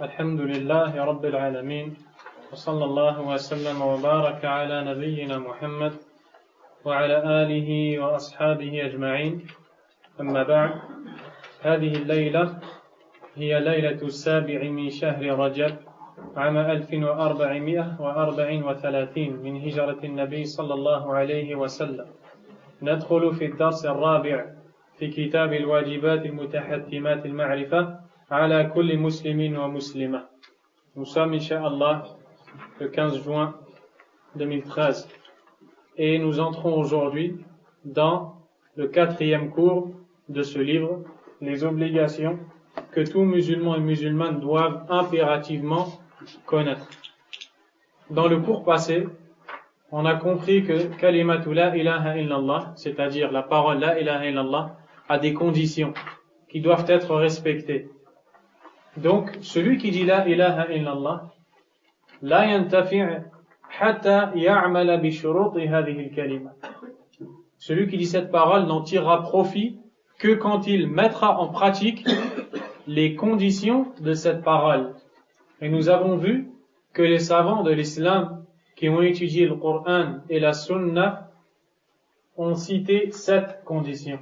الحمد لله رب العالمين وصلى الله وسلم وبارك على نبينا محمد وعلى آله وأصحابه أجمعين أما بعد هذه الليلة هي ليلة السابع من شهر رجب عام 1434 من هجرة النبي صلى الله عليه وسلم ندخل في الدرس الرابع في كتاب الواجبات المتحتمات المعرفة على كل مسلم ومسلمة. Nous sommes, Inch'Allah, le 15 juin 2013 et nous entrons aujourd'hui dans le 4e cours de ce livre, les obligations que tout musulman et musulmane doivent impérativement connaître. Dans le cours passé, on a compris que kalimatu la ilaha illallah, c'est-à-dire la parole la ilaha illallah, a des conditions qui doivent être respectées. Donc, celui qui dit la ilaha illallah, la yantafi' hatta ya'mala bi shuruti hadhihi al-kalima. Celui qui dit cette parole n'en tirera profit que quand il mettra en pratique les conditions de cette parole. Et nous avons vu que les savants de l'islam qui ont étudié le Coran et la Sunna ont cité 7 conditions.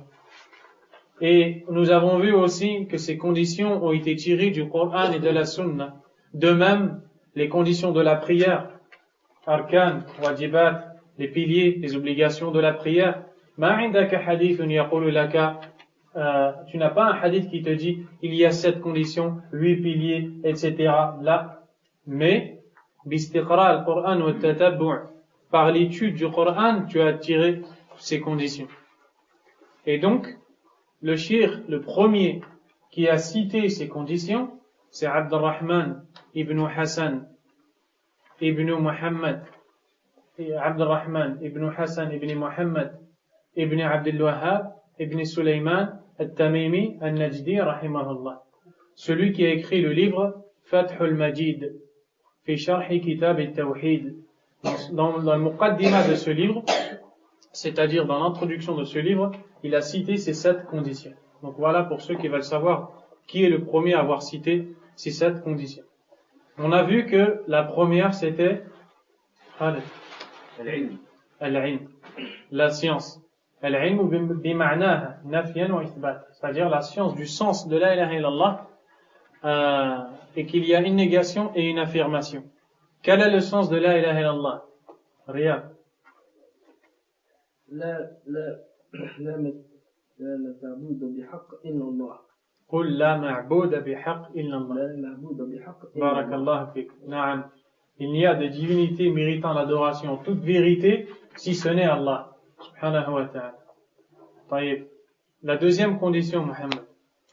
Et nous avons vu aussi que ces conditions ont été tirées du Coran et de la Sunna. De même, les conditions de la prière, arkan, wajibat, les piliers, les obligations de la prière. Ma 'indaka hadithun yaqulu laka, tu n'as pas un hadith qui te dit il y a 7 conditions, 8 piliers, etc. Là, mais bistiqra al-Qur'an wa tatabbu', par l'étude du Coran, tu as tiré ces conditions. Et donc, le cheikh, le premier qui a cité ces conditions, c'est Abdurrahman ibn Hassan ibn Muhammad, Abdurrahman ibn Hassan ibn Muhammad ibn Abdul Wahhab ibn Sulaiman al-Tamimi al-Najdi rahimahullah. Celui qui a écrit le livre Fathul Majid fi Sharhi Kitab al-Tawhid. Dans le muqaddima de ce livre, c'est-à-dire dans l'introduction de ce livre, il a cité ces 7 conditions. Donc voilà pour ceux qui veulent savoir qui est le premier à avoir cité ces 7 conditions. On a vu que la première c'était al-ilm, la science. Al-ilm bima'naha nafyan wa ithbat, c'est-à-dire la science du sens de la ilaha illallah, et qu'il y a une négation et une affirmation. Quel est le sens de la ilaha illallah? Riyad. لا معبود بحق إلا الله. قل لا معبود بحق إلا الله. لا معبود بحق إلا الله. بارك الله فيك. نعم. Il n'y a de divinité méritant l'adoration en toute vérité si ce n'est Allah subhanahu wa ta'ala. طيب. La deuxième condition, Mohammed,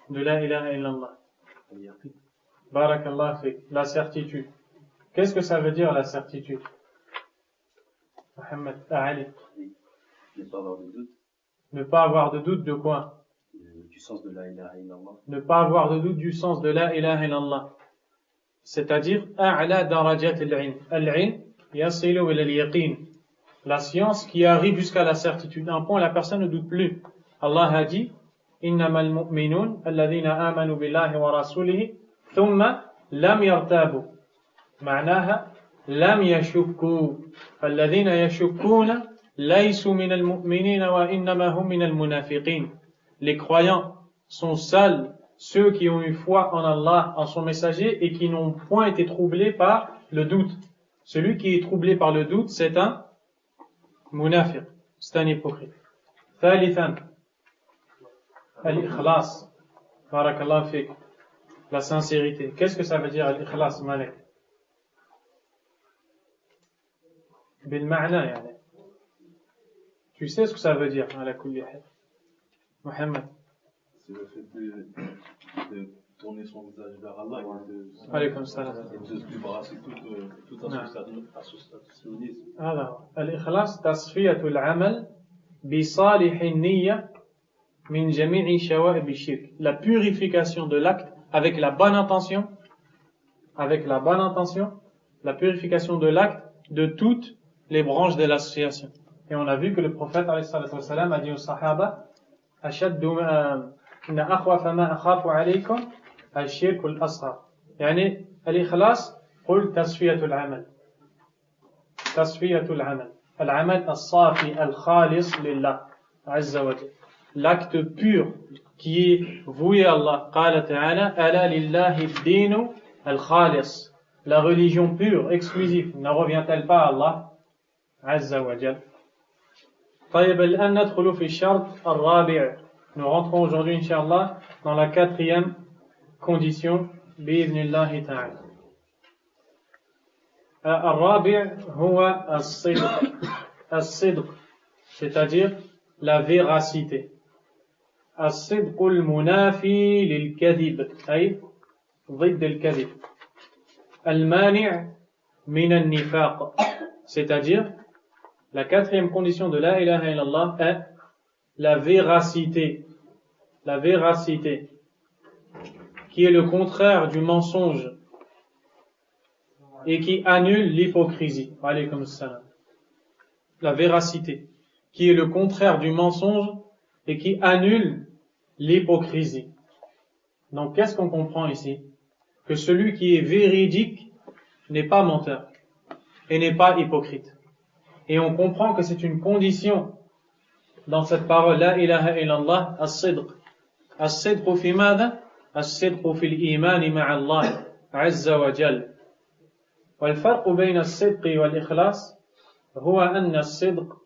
de la ilaha illallah. بارك الله فيك. La certitude. Qu'est-ce que ça veut dire la certitude? Mohammed, Ali. Ne pas avoir de doute. Ne pas avoir de doute de quoi? Du sens de la ilaha illallah. Ne pas avoir de doute du sens de la ilaha illallah. C'est-à-dire, a'la darajat al-'ilm. Al-'ilm yasilu ila al-yaqin. La science qui arrive jusqu'à la certitude. Un point, la personne ne doute plus. Allah a dit, innamal mu'minun alladhina amanu billahi wa rasulihi thumma lam yartabu. Ma'naha lam yashukku. Alladhina yashukkuna laysu min al-mu'minina wa innama hum min al-munafiqin. Les croyants sont seuls ceux qui ont eu foi en Allah, en son messager, et qui n'ont point été troublés par le doute. Celui qui est troublé par le doute, c'est un munafiq, c'est un hypocrite. Thalithan, al-ikhlas. Barakallahu fik. La sincérité. Qu'est-ce que ça veut dire al-ikhlas, Malik? Bil ma'na, yani. Tu sais ce que ça veut dire, ala kulli hal. Mohammed. C'est le fait de tourner son visage vers Allah et Alaykoum salam. de se débarrasser tout associationnisme. Alors, al-ikhlas, tasfiyatul amal bi salih niyya min jami'i shawa'ib ash-shirk. La purification de l'acte avec la bonne intention, la purification de l'acte de toutes les branches de l'association. Et on a vu que le prophète alayhi salatu wa salam a dit aux sahaba, inna akhwafa ma akhafu alaykum al-shirk al-asghar. Yani, الإخلاص قل تصفية العمل تصفية العمل العمل الصافي الخالص لله عز وجل l'acte pur qui est voué à Allah قال تعالى ألا لله الدين الخالص la religion pure exclusive ne revient-elle pas à Allah عز وجل طيب الآن ندخل في الشرط الرابع. Nous rentrons aujourd'hui Inch'Allah dans la quatrième condition بإذن الله تعالى. الرابع هو الصدق c'est-à-dire la véracité. الصدق المنافي للكذب أي ضد الكذب. المانع من النفاق c'est-à-dire la quatrième condition de la ilaha illallah est la véracité qui est le contraire du mensonge et qui annule l'hypocrisie. Alaykoum salam. La véracité qui est le contraire du mensonge et qui annule l'hypocrisie. Donc qu'est-ce qu'on comprend ici? Que celui qui est véridique n'est pas menteur et n'est pas hypocrite. Et on comprend que c'est une condition dans cette parole la ilaha illallah as-sidq. As-sidq fi madha? As-sidq fi al-iman ma'a Allah azza wa jalla. والفرق بين الصدق والإخلاص هو أن الصدق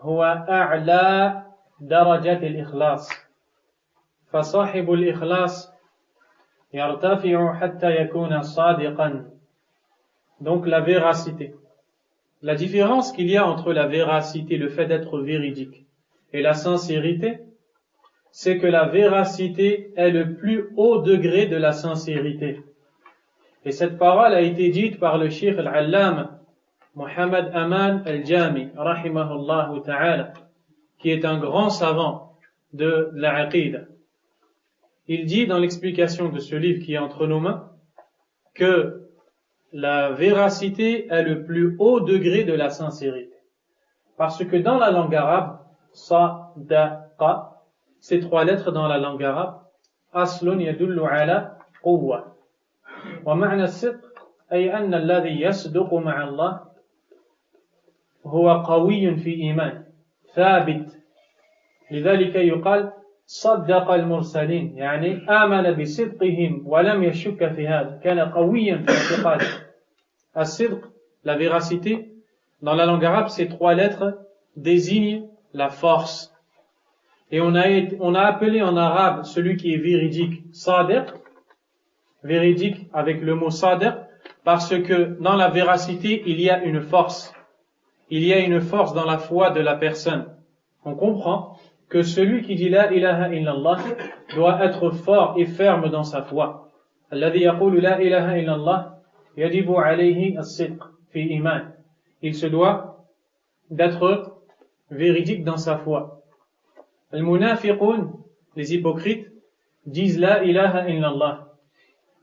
هو أعلى درجة الإخلاص فصاحب الإخلاص يرتفع حتى يكون صادقا. Donc la véracité. La différence qu'il y a entre la véracité, le fait d'être véridique, et la sincérité, c'est que la véracité est le plus haut degré de la sincérité. Et cette parole a été dite par le Cheikh al-Allama Muhammad Aman al-Jami, rahimahullah ta'ala, qui est un grand savant de la aqida. Il dit dans l'explication de ce livre qui est entre nos mains que la véracité est le plus haut degré de la sincérité. Parce que dans la langue arabe, sadaqa, ces trois lettres dans la langue arabe, aslun yadullu ala quwwa. Wa ma'na as-sidq ay anna alladhi yasduqu ma'a Allah huwa qawiyyun fi iman, thabit. لذلك يقال صدق المرسلين يعني آمن بصدقهم ولم يشك في هذا كان قويا في اعتقاده. الصدق, la véracité, dans la langue arabe, ces trois lettres désignent la force. Et on a appelé en arabe celui qui est véridique sadiq, véridique avec le mot sadiq, parce que dans la véracité il y a une force. Il y a une force dans la foi de la personne. On comprend que celui qui dit la ilaha illallah doit être fort et ferme dans sa foi. Alladhi yaqulu la ilaha illallah yajibu alayhi as-sidq fi iman. Il se doit d'être véridique dans sa foi. Al-munafiqun, les hypocrites, disent la ilaha illallah,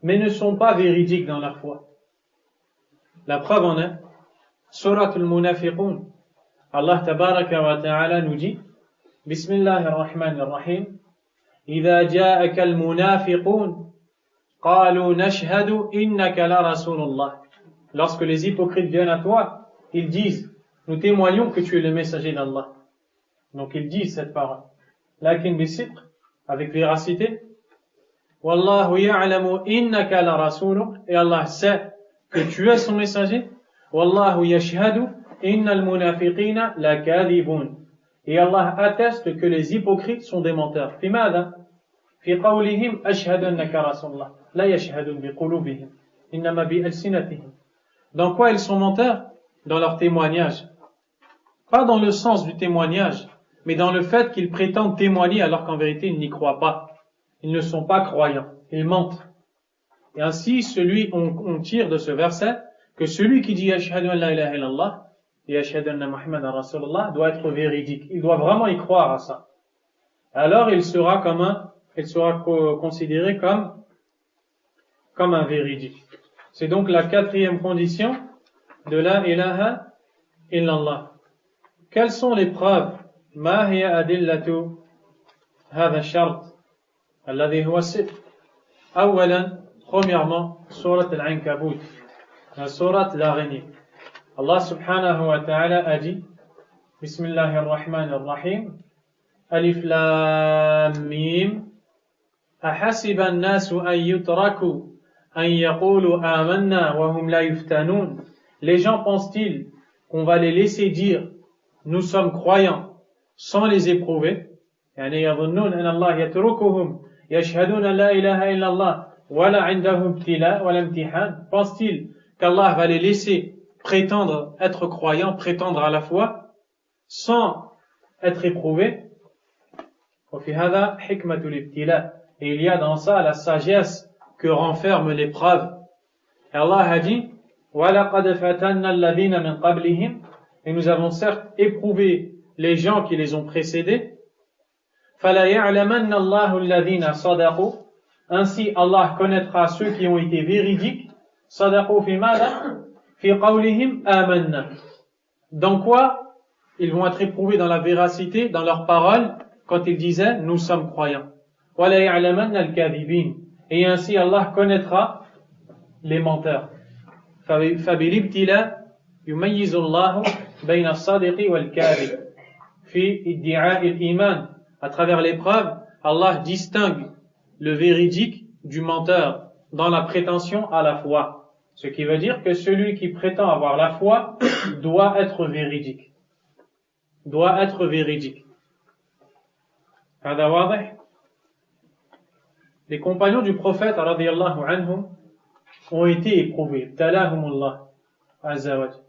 mais ne sont pas véridiques dans leur foi. La preuve en est, Surat al-Munafiqun, Allah tabaraka wa ta'ala nous dit بسم الله الرحمن الرحيم إذا جاءك المنافقون قالوا نشهد إنك لرسول الله. Lorsque les hypocrites viennent à toi, ils disent nous témoignons que tu es le messager d'Allah. Donc ils disent cette parole. لكن بصدق, avec véracité, والله يعلم إنك لرسوله, et Allah sait que tu es son messager. والله يشهد إن المنافقين لكاذبون. Et Allah atteste que les hypocrites sont des menteurs. في ماذا؟ في قولهم أشهد أنك رسول الله لا يشهدون بقلوبهم إنما بألسنتهم. Dans quoi ils sont menteurs? Dans leur témoignage. Pas dans le sens du témoignage, mais dans le fait qu'ils prétendent témoigner alors qu'en vérité ils n'y croient pas. Ils ne sont pas croyants. Ils mentent. Et ainsi, on tire de ce verset que celui qui dit Ashhadu an la ilaha illallah et Ashhadu anna Muhammadan Rasulullah doit être véridique. Il doit vraiment y croire à ça. Alors il sera considéré comme un véridique. C'est donc la quatrième condition de la ilaha illallah. Quelles sont les preuves? ما هي أدلة هذا الشرط الذي هو الصدق؟ أولا Premièrement, Surat Al-Ankabut, la Surat l'araignée. Allah subhanahu wa ta'ala a dit, Bismillahirrahmanirrahim, Alif Lam Mim, Ahasiba an-nasu an yutraku an yaqulu amanna wa hum la yuftanun. Les gens pensent-ils qu'on va les laisser dire nous sommes croyants sans les éprouver? يعني يظنون أن الله يتركهم يشهدون لا إله إلا الله ولا عندهم ابتلاء ولا امتحان. Pense-t-il qu'Allah va les laisser prétendre être croyants, prétendre à la foi sans être éprouvés? وفي هذا حكمة الابتلاء. Et il y a dans ça la sagesse que renferme l'épreuve. Et Allah a dit وَلَقَدْ فَتَنَّا الَّذِينَ مِنْ قَبْلِهِمْ. Et nous avons certes éprouvé les gens qui les ont précédés. فَلَيَعْلَمَنَّ اللَّهُ الَّذِينَ صَدَقُوا. Ainsi Allah connaîtra ceux qui ont été véridiques. صَدَقُوا فِي مَاذَا فِي قَوْلِهِمْ آمَنَّا. Dans quoi ils vont être éprouvés dans la véracité, dans leurs paroles, quand ils disaient nous sommes croyants. وَلَيَعْلَمَنَّ الْكَاذِبِينَ. Et ainsi Allah connaîtra les menteurs. فَبِالِابْتِلَاءِ يُمَيِّزُ اللَّهُ بَيْنَ الصَّادِقِ وَالْكَاذِبِ فِي إِدِّعَاءِ الْإِيمَانِ. À travers l'épreuve, Allah distingue le véridique du menteur dans la prétention à la foi. Ce qui veut dire que celui qui prétend avoir la foi doit être véridique. Doit être véridique. هذا واضح؟ Les compagnons du prophète radiyallahu anhum ont été éprouvés. ابتلاهم عز وجل.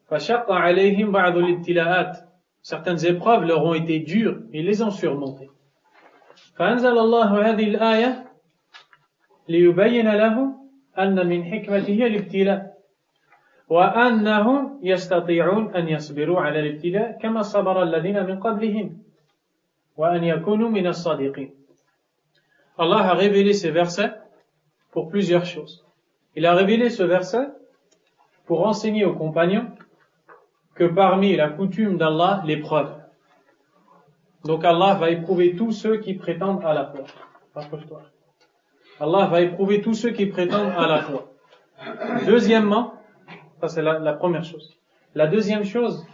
فشق عليهم بعض الابتلاءات. Certaines épreuves leur ont été dures et ils les ont surmontées. فأنزل الله هذه الآية ليبين لهم أن من حكمته الابتلاء وأنهم يستطيعون أن يصبروا على الابتلاء كما صبر الذين من قبلهم وأن يكونوا من الصادقين. Allah a révélé ces versets pour plusieurs choses. Il a révélé ce verset pour enseigner aux compagnons que parmi la coutume d'Allah, l'épreuve. Donc Allah va éprouver tous ceux qui prétendent à la foi. Rapproche-toi. Allah va éprouver tous ceux qui prétendent à la foi. Deuxièmement, ça c'est la première chose. La deuxième chose,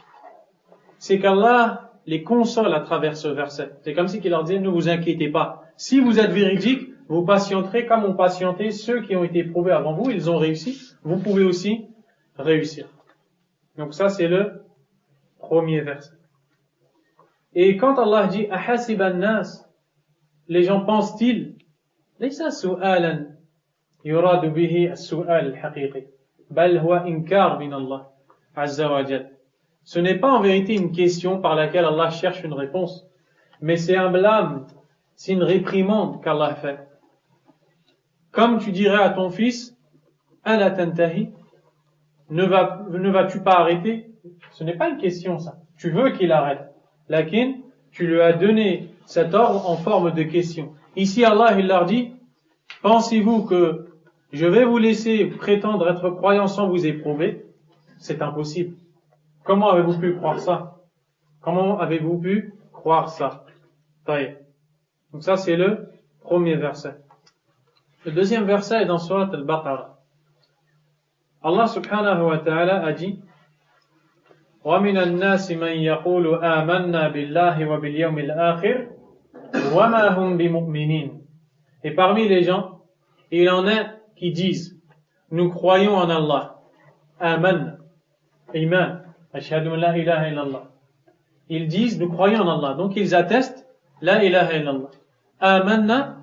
c'est qu'Allah les console à travers ce verset. C'est comme si qu'il leur disait, ne vous inquiétez pas. Si vous êtes véridiques, vous patienterez comme ont patienté ceux qui ont été éprouvés avant vous, ils ont réussi. Vous pouvez aussi réussir. Donc ça c'est le premier verset. Et quand Allah dit أَحَسِبَ النَّاسِ, les gens pensent-ils, ليس سؤالا يراد به السؤال الحقيقي بل هو إنكار من الله عز وجل. Ce n'est pas en vérité une question par laquelle Allah cherche une réponse, mais c'est un blâme, c'est une réprimande qu'Allah fait. Comme tu dirais à ton fils, أَلَا تَنْتَهِي, ne vas-tu pas arrêter? Ce n'est pas une question ça. Tu veux qu'il arrête. Lakin, tu lui as donné cet ordre en forme de question. Ici, Allah, il leur dit, pensez-vous que je vais vous laisser prétendre être croyant sans vous éprouver? C'est impossible. Comment avez-vous pu croire ça? Comment avez-vous pu croire ça? Donc ça, c'est le premier verset. Le deuxième verset est dans Surat Al-Baqarah. Allah subhanahu wa ta'ala a dit وَمِنَ النَّاسِ مَنْ يَقُولُ آمَنَّا بِاللَّهِ وَبِالْيَوْمِ الْآخِرِ وَمَا هُمْ بِمُؤْمِنِينَ. Et parmi les gens, il en a qui disent nous croyons en Allah. Aman, iman, ashhadu an la ilaha illallah. Ils disent nous croyons en Allah. Donc ils attestent la ilaha illallah. Amanna,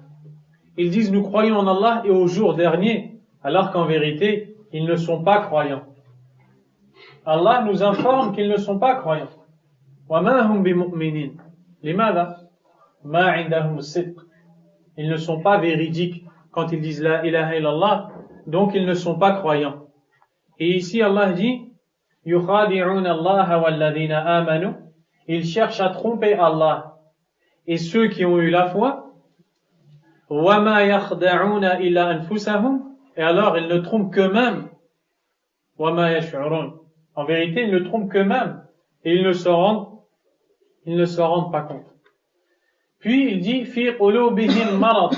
ils disent nous croyons en Allah et au jour dernier, alors qu'en vérité, ils ne sont pas croyants. Allah nous informe qu'ils ne sont pas croyants. وَمَا هُمْ بِمُؤْمِنِينَ. لماذا؟ مَا عِنْدَهُمُ الصِّدْقِ. Ils ne sont pas véridiques quand ils disent la ilaha illallah, donc ils ne sont pas croyants. Et ici Allah dit يُخَادِعُونَ اللَّهَ وَالَّذِينَ آمَنُوا. Ils cherchent à tromper Allah et ceux qui ont eu la foi. وَمَا يَخْدَعُونَ إِلَّا أَنفُسَهُمْ. Et alors ils ne trompent qu'eux-mêmes. وَمَا يَشْعُرُونَ. En vérité, ils ne trompent qu'eux-mêmes et ils ne se rendent pas compte. Puis il dit فِي قُلُوبِهِمْ مَرَضٌ.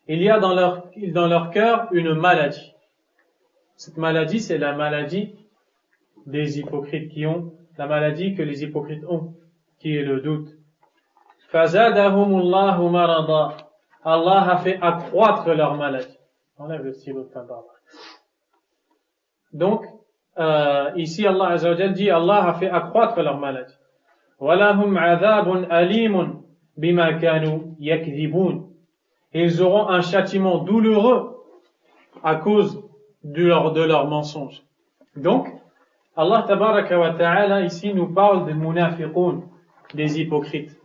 Il y a dans leur dans leur cœur une maladie. Cette maladie, c'est la maladie des hypocrites la maladie que les hypocrites ont, qui est le doute. فَزَادَهُمُ اللَّهُ مَرَضًا. Allah a fait accroître leur maladie. Enlève le stylo de ta barbe. Donc, ici Allah Azza wa Jal dit Allah a fait accroître leur maladie. وَلَهُمْ عَذَابٌ أَلِيمٌ بِمَا كَانُوا يَكْذِبُونَ. Ils auront un châtiment douloureux à cause de leur mensonge. Donc, Allah Tabaraka wa Ta'ala ici nous parle des munafiqoun, des hypocrites.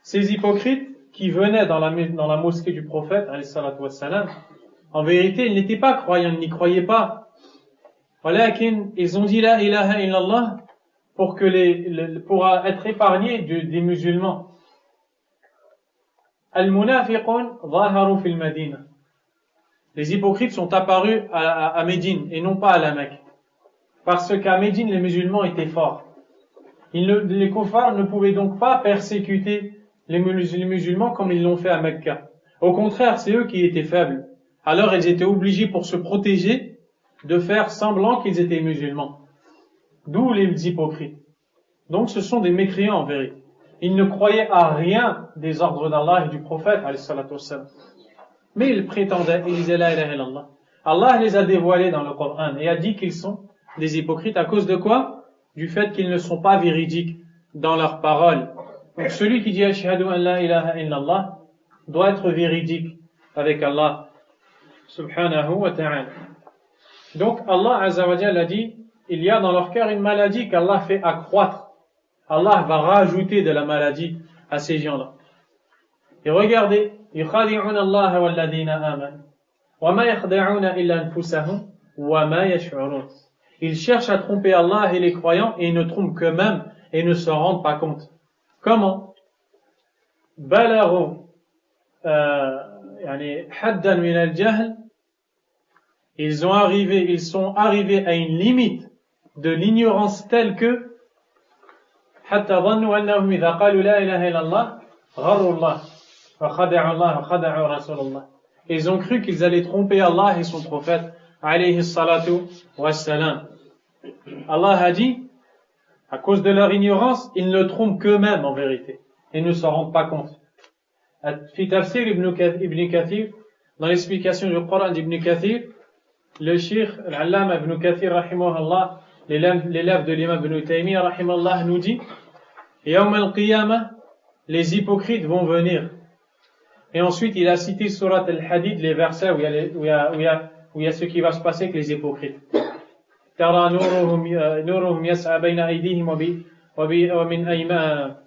Ces hypocrites qui venaient dans la mosquée du prophète, alayhi salatu wassalam, en vérité, ils n'étaient pas croyants, ils n'y croyaient pas. Walakin, ils ont dit la ilaha illallah pour être épargnés des musulmans. Al-munafiqun zaharu fil Madina. Les hypocrites sont apparus à Médine et non pas à la Mecque. Parce qu'à Médine, les musulmans étaient forts. Les kuffars ne pouvaient donc pas persécuter les musulmans comme ils l'ont fait à Mecca. Au contraire, c'est eux qui étaient faibles. Alors ils étaient obligés pour se protéger de faire semblant qu'ils étaient musulmans. D'où les hypocrites. Donc ce sont des mécréants en vérité. Ils ne croyaient à rien des ordres d'Allah et du prophète, alayhi salatu wassalam. Mais ils prétendaient, ils disaient la ilaha illallah. Allah les a dévoilés dans le Coran et a dit qu'ils sont des hypocrites à cause de quoi? Du fait qu'ils ne sont pas véridiques dans leurs paroles. Donc celui qui dit ashhadu an la ilaha illallah doit être véridique avec Allah subhanahu wa ta'ala. Donc Allah azza wa jalla a dit il y a dans leur cœur une maladie qu'Allah fait accroître. Allah va rajouter de la maladie à ces gens-là. Et regardez, يخادعون الله والذين آمنوا وما يخدعون إلا أنفسهم وما يشعرون. Ils cherchent à tromper Allah et les croyants et ils ne trompent qu'eux-mêmes et ne se rendent pas compte. Comment? بلغوا يعني حدا من الجهل. Ils sont arrivés à une limite de l'ignorance telle que حتى ظنوا أنهم إذا قالوا لا إله إلا الله غروا الله وخدعوا الله وخدعوا رسول الله. Ils ont cru qu'ils allaient tromper Allah et son prophète alayhi salatu wassalam. Allah a dit, à cause de leur ignorance, ils ne trompent qu'eux-mêmes en vérité et ne s'en rendent pas compte. Fi tafsir Ibn Kathir, dans l'explication du Coran d'Ibn Kathir, le Cheikh Al-Allama Ibn Kathir rahimahullah, l'élève de l'imam Ibn Taymiyyah rahimahullah, nous dit Yawm al-Qiyamah, les hypocrites vont venir. Et ensuite il a cité surat al-Hadid, les versets où il y a ce qui va se passer avec les hypocrites. Tara nuruhum yas'a bayna aydihim wa min ayman.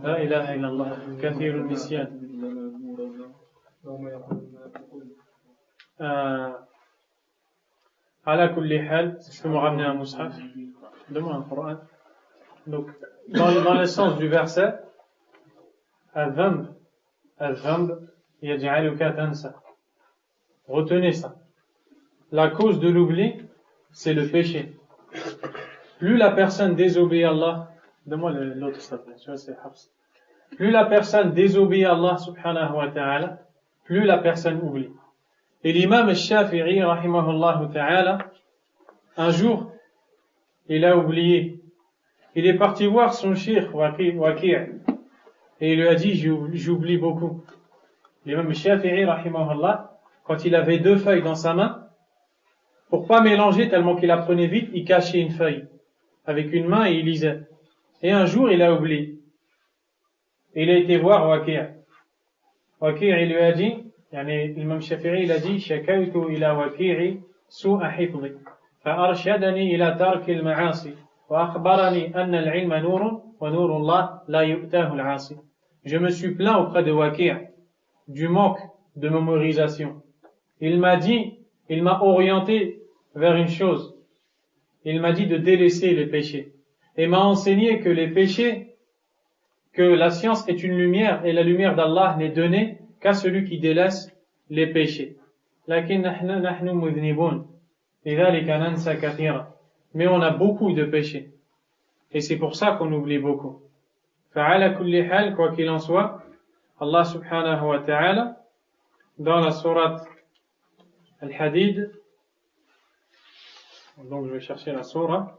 La ilaha illallah, kathirun nisyan. Ala kulli hal, je peux me ramener un mushaf. Donne-moi un Coran. Donc, dans le sens du verset, al-dhanb yaj'aluka tansa. Retenez ça. La cause de l'oubli, c'est le péché. Plus la personne désobéit à Allah, donne-moi l'autre s'il te plaît, tu vois, c'est Hafs. Plus la personne désobéit à Allah subhanahu wa ta'ala, plus la personne oublie. Et l'imam al-Shafi'i rahimahullah ta'ala, un jour, il a oublié. Il est parti voir son cheikh Waqi' et il lui a dit j'oublie beaucoup. L'imam al-Shafi'i rahimahullah, quand il avait 2 feuilles dans sa main, pour pas mélanger tellement qu'il apprenait vite, il cachait une feuille avec une main et il lisait. Et un jour, il a oublié. Il a été voir Waqi'. Waqi' il lui a dit, l'imam Shafi'i il a dit shakawtu ila Waqi'i su'a hifdhi fa'arshadani ila tarki al-ma'asi wa akhbarani anna al-'ilma nurun wa nurullah la yu'tahu al-'asi. Je me suis plaint auprès de Waqi' du manque de mémorisation. Il m'a orienté vers une chose. Il m'a dit de délaisser les péchés. Et m'a enseigné que les péchés, que la science est une lumière et la lumière d'Allah n'est donnée qu'à celui qui délaisse les péchés. Mais on a beaucoup de péchés. Et c'est pour ça qu'on oublie beaucoup. Fa'ala kulli hal, quoi qu'il en soit, Allah subhanahu wa ta'ala, dans la sourate Al-Hadid, donc je vais chercher la sourate,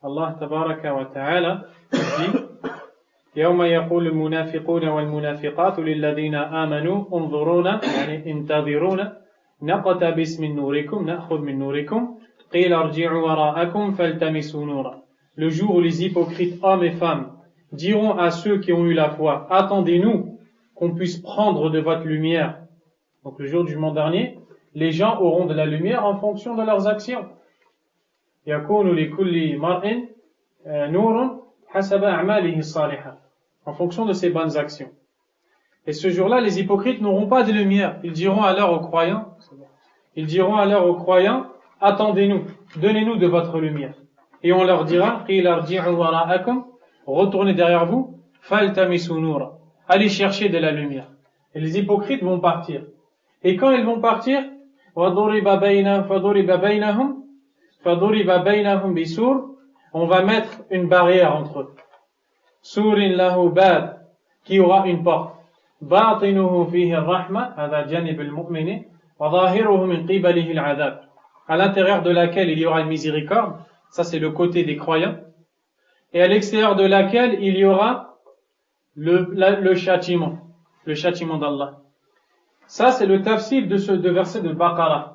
Allah tabaraka wa ta'ala dit يوم يقول المنافقون والمنافقات للذين آمنوا انظرونا يعني انتظرونا نقتبس من نوركم نأخذ من نوركم قيل ارجعوا وراءكم فالتمسوا نورا. Le jour où les hypocrites hommes et femmes diront à ceux qui ont eu la foi, attendez-nous qu'on puisse prendre de votre lumière. Donc le jour du jugement dernier, les gens auront de la lumière en fonction de leurs actions. يكون لكل مرء نور حسب أعماله الصالحة, en fonction de ses bonnes actions. Et ce jour-là, les hypocrites n'auront pas de lumière. Ils diront alors aux croyants, attendez-nous, donnez-nous de votre lumière. Et on leur dira, قِيلَ ارْجِعُوا وَرَاءَكُمْ, retournez derrière vous, فَالْتَمِسُوا نُورًا, allez chercher de la lumière. Et les hypocrites vont partir. Et quand ils vont partir, فَضُرِبَ بَيْنَهُمْ بِسُورٍ, on va mettre une barrière entre eux. سُورٍ لَهُ بَابٍ, qui aura une porte. بَاطِنُهُ فِيهِ الرَّحْمَةِ, هذا جانب المؤمن, وَظَاهِرُهُ مِنْ قِبَلِهِ الْعَذَابِ, à l'intérieur de laquelle il y aura une miséricorde, ça c'est le côté des croyants, et à l'extérieur de laquelle il y aura le châtiment d'Allah. Ça c'est le tafsir de ce verset de Baqarah.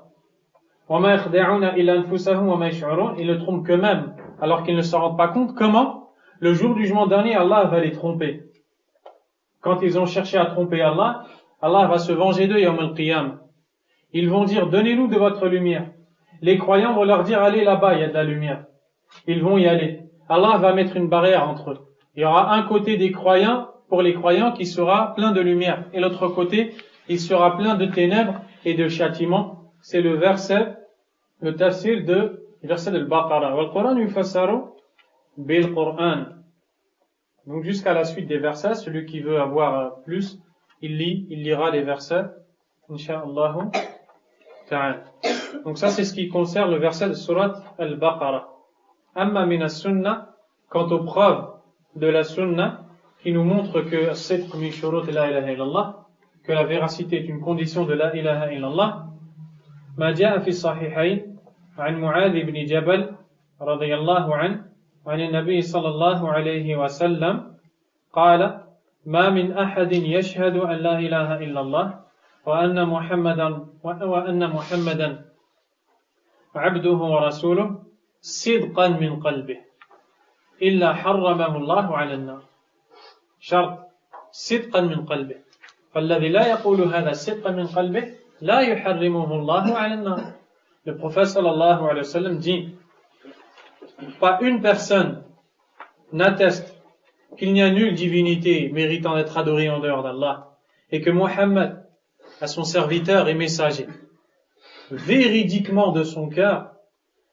وَمَا يَخْدَعُونَ إِلَّا أَنفُسَهُمْ وَمَا يَشْعُرُونَ, ils ne trompent qu'eux-mêmes alors qu'ils ne s'en rendent pas compte. Comment? Le jour du jugement dernier, Allah va les tromper. Quand ils ont cherché à tromper Allah, Allah va se venger d'eux yawm al-qiyam. Ils vont dire, donnez-nous de votre lumière. Les croyants vont leur dire, allez là-bas, il y a de la lumière. Ils vont y aller. Allah va mettre une barrière entre eux. Il y aura un côté des croyants, pour les croyants, qui sera plein de lumière. Et l'autre côté, il sera plein de ténèbres et de châtiments. C'est le tafsir de Al-Baqarah. Wal Qur'an yufassaru bil Qur'an. Donc jusqu'à la suite des versets, celui qui veut avoir plus, il lira les versets, Inch'Allah ta'ala. Donc ça c'est ce qui concerne le verset de Surat Al-Baqarah. Amma min as-sunnah, quant aux preuves de la sunnah, qui nous montre que sidq min shurut la ilaha illallah, que la véracité est une condition de la ilaha illallah, ma ja'a fi sahihayn, عن معاذ بن جبل رضي الله عنه عن النبي صلى الله عليه وسلم قال ما من أحد يشهد أن لا إله إلا الله وأن محمدا عبده ورسوله صدقا من قلبه إلا حرمه الله على النار. شرط صدقا من قلبه, فالذي لا يقول هذا صدقا من قلبه لا يحرمه الله على النار. Le prophète sallallahu alayhi wa sallam dit, pas une personne n'atteste qu'il n'y a nulle divinité méritant d'être adorée en dehors d'Allah et que Muhammad est son serviteur et messager, véridiquement de son cœur,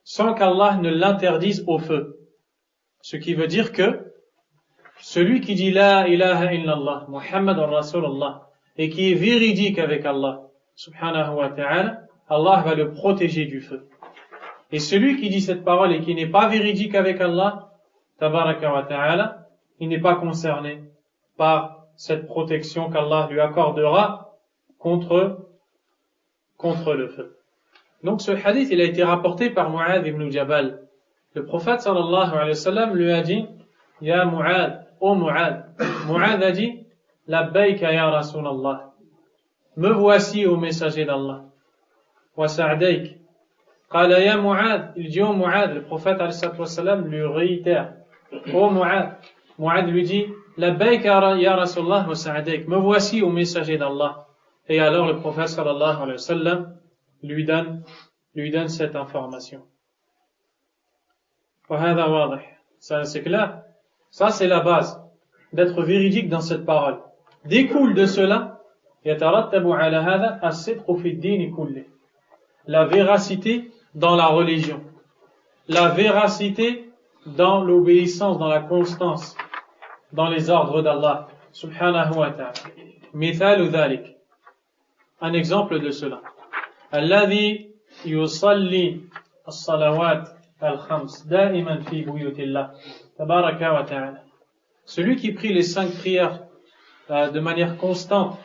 sans qu'Allah ne l'interdise au feu. Ce qui veut dire que celui qui dit la ilaha illallah, Muhammad Rasulullah, et qui est véridique avec Allah, subhanahu wa ta'ala, Allah va le protéger du feu. Et celui qui dit cette parole et qui n'est pas véridique avec Allah, tabaraka wa ta'ala, il n'est pas concerné par cette protection qu'Allah lui accordera contre le feu. Donc ce hadith, il a été rapporté par Mu'adh ibn Jabal. Le prophète sallallahu alayhi wa sallam lui a dit, Ya Mu'adh, ô Mu'adh. Mu'adh a dit, Labbayka ya Rasulallah. Me voici au messager d'Allah. Wa sa'dayk. Qala ya Mu'adh. Il dit, ô Mu'adh. Le prophète alayhi wa sallam lui réitère, ô Mu'adh. Mu'adh lui dit, Labbayka ya Rasulallah wa sa'dayk. Me voici au messager d'Allah. Et alors le prophète sallallahu alayhi wa sallam lui donne cette information. Ça, c'est clair. Ça, c'est la base d'être véridique dans cette parole. Découle de cela la véracité dans la religion, la véracité dans l'obéissance, dans la constance, dans les ordres d'Allah subhanahu wa ta'ala. Mithalu dhalik. Un exemple de cela. Alladhi yusalli as-salawat al-khams da'iman fi buyutillah tabaraka wa ta'ala. Celui qui prie les 5 prières de manière constante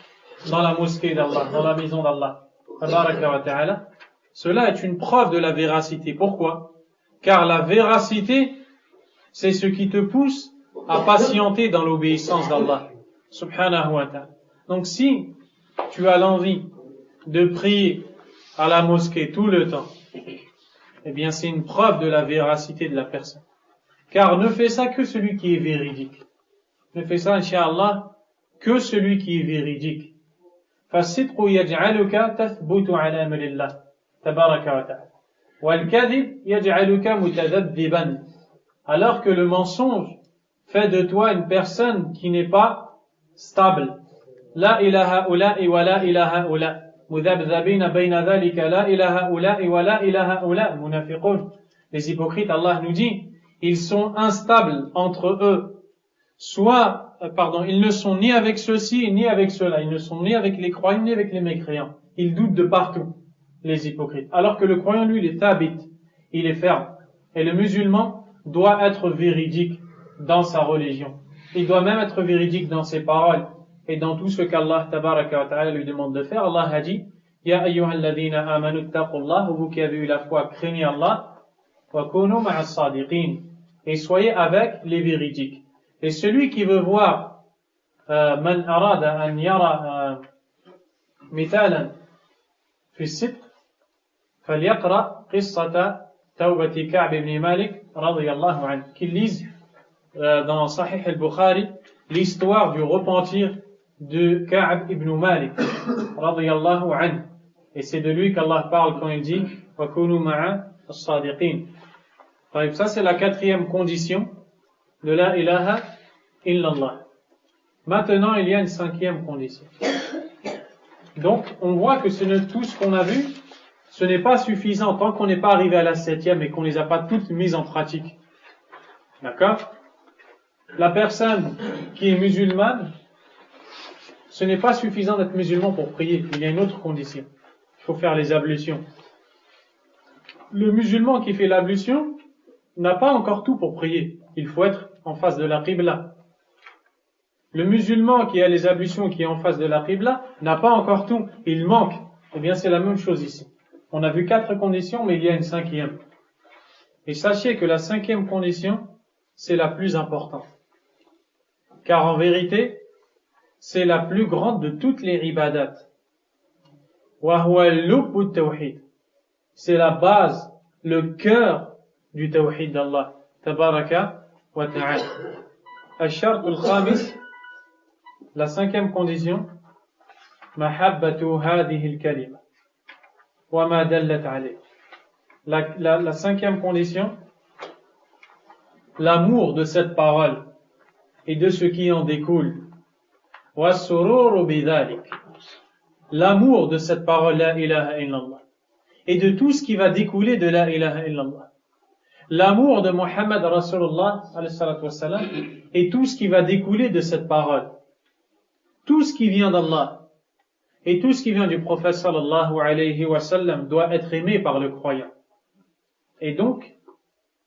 dans la mosquée d'Allah, dans la maison d'Allah tabaraka wa ta'ala, cela est une preuve de la véracité. Pourquoi? Car la véracité, c'est ce qui te pousse à patienter dans l'obéissance d'Allah subhanahu wa ta'ala. Donc si tu as l'envie de prier à la mosquée tout le temps, eh bien c'est une preuve de la véracité de la personne. Car ne fait ça que celui qui est véridique. Ne fait ça, incha'Allah, que celui qui est véridique. فَالصِّدْقُ يَجْعَلُكَ تَثْبُتُ عَلَى أَمْرِ اللَّهِ تَبَارَكَ وَتَعَالَى وَالْكَذِبُ يَجْعَلُكَ مُتَذَبِّبًا. Alors que le mensonge fait de toi une personne qui n'est pas stable. La ilaha ula wa la ilaha ula. Mudhabdhabina bayna dhalika la ilaha ula wa la ilaha ula. Munafiqun. Les hypocrites, Allah nous dit, ils sont instables entre eux. Ils ne sont ni avec ceux-ci, ni avec ceux-là. Ils ne sont ni avec les croyants, ni avec les mécréants. Ils doutent de partout, les hypocrites. Alors que le croyant, lui, il est thabit. Il est ferme. Et le musulman doit être véridique dans sa religion. Il doit même être véridique dans ses paroles et dans tout ce qu'Allah tabaraka wa ta'ala lui demande de faire. Allah a dit, Ya ayyuhalladhina amanu taqullah, vous qui avez eu la foi, craignez Allah, wa kunu ma'as sadiqin, et soyez avec les véridiques. Et celui qui veut voir man arada an yara mithalan fi as-sidq falyaqra qissata tawbati Ka'b ibn Malik radiyallahu anhu, qu'il lise dans Sahih al-Bukhari l'histoire du repentir de Ka'b ibn Malik radiyallahu anhu. Et c'est de lui qu'Allah parle quand il dit wa kunu ma'a as-sadiqin. Ça c'est la 4e condition de la ilaha illallah. Maintenant il y a une 5e condition. Donc on voit que tout ce qu'on a vu, ce n'est pas suffisant tant qu'on n'est pas arrivé à la 7e et qu'on ne les a pas toutes mises en pratique. D'accord? La personne qui est musulmane, ce n'est pas suffisant d'être musulman pour prier. Il y a une autre condition. Il faut faire les ablutions. Le musulman qui fait l'ablution n'a pas encore tout pour prier. Il faut être en face de la qibla. Le musulman qui a les ablutions, qui est en face de la qibla, n'a pas encore tout. Il manque. Eh bien, c'est la même chose ici. On a vu 4 conditions, mais il y a une 5e. Et sachez que la 5e condition, c'est la plus importante. Car en vérité, c'est la plus grande de toutes les ibadat. Wa huwa al-lubbu tawhid. C'est la base, le cœur du tawhid d'Allah. Tabaraka wa ta'ala. Al-shart al-khamis, la 5e condition, mahabbatu hadhihi al-kalima wa ma dallat alayh. La 5e condition, l'amour de cette parole et de ce qui en découle. وَالسُّرُورُ بِذَلِكَ. L'amour de cette parole la ilaha illallah et de tout ce qui va découler de la ilaha illallah. L'amour de Muhammad Rasulullah alayhi salatu wassalam et tout ce qui va découler de cette parole. Tout ce qui vient d'Allah et tout ce qui vient du prophète sallallahu alayhi wa sallam doit être aimé par le croyant. Et donc,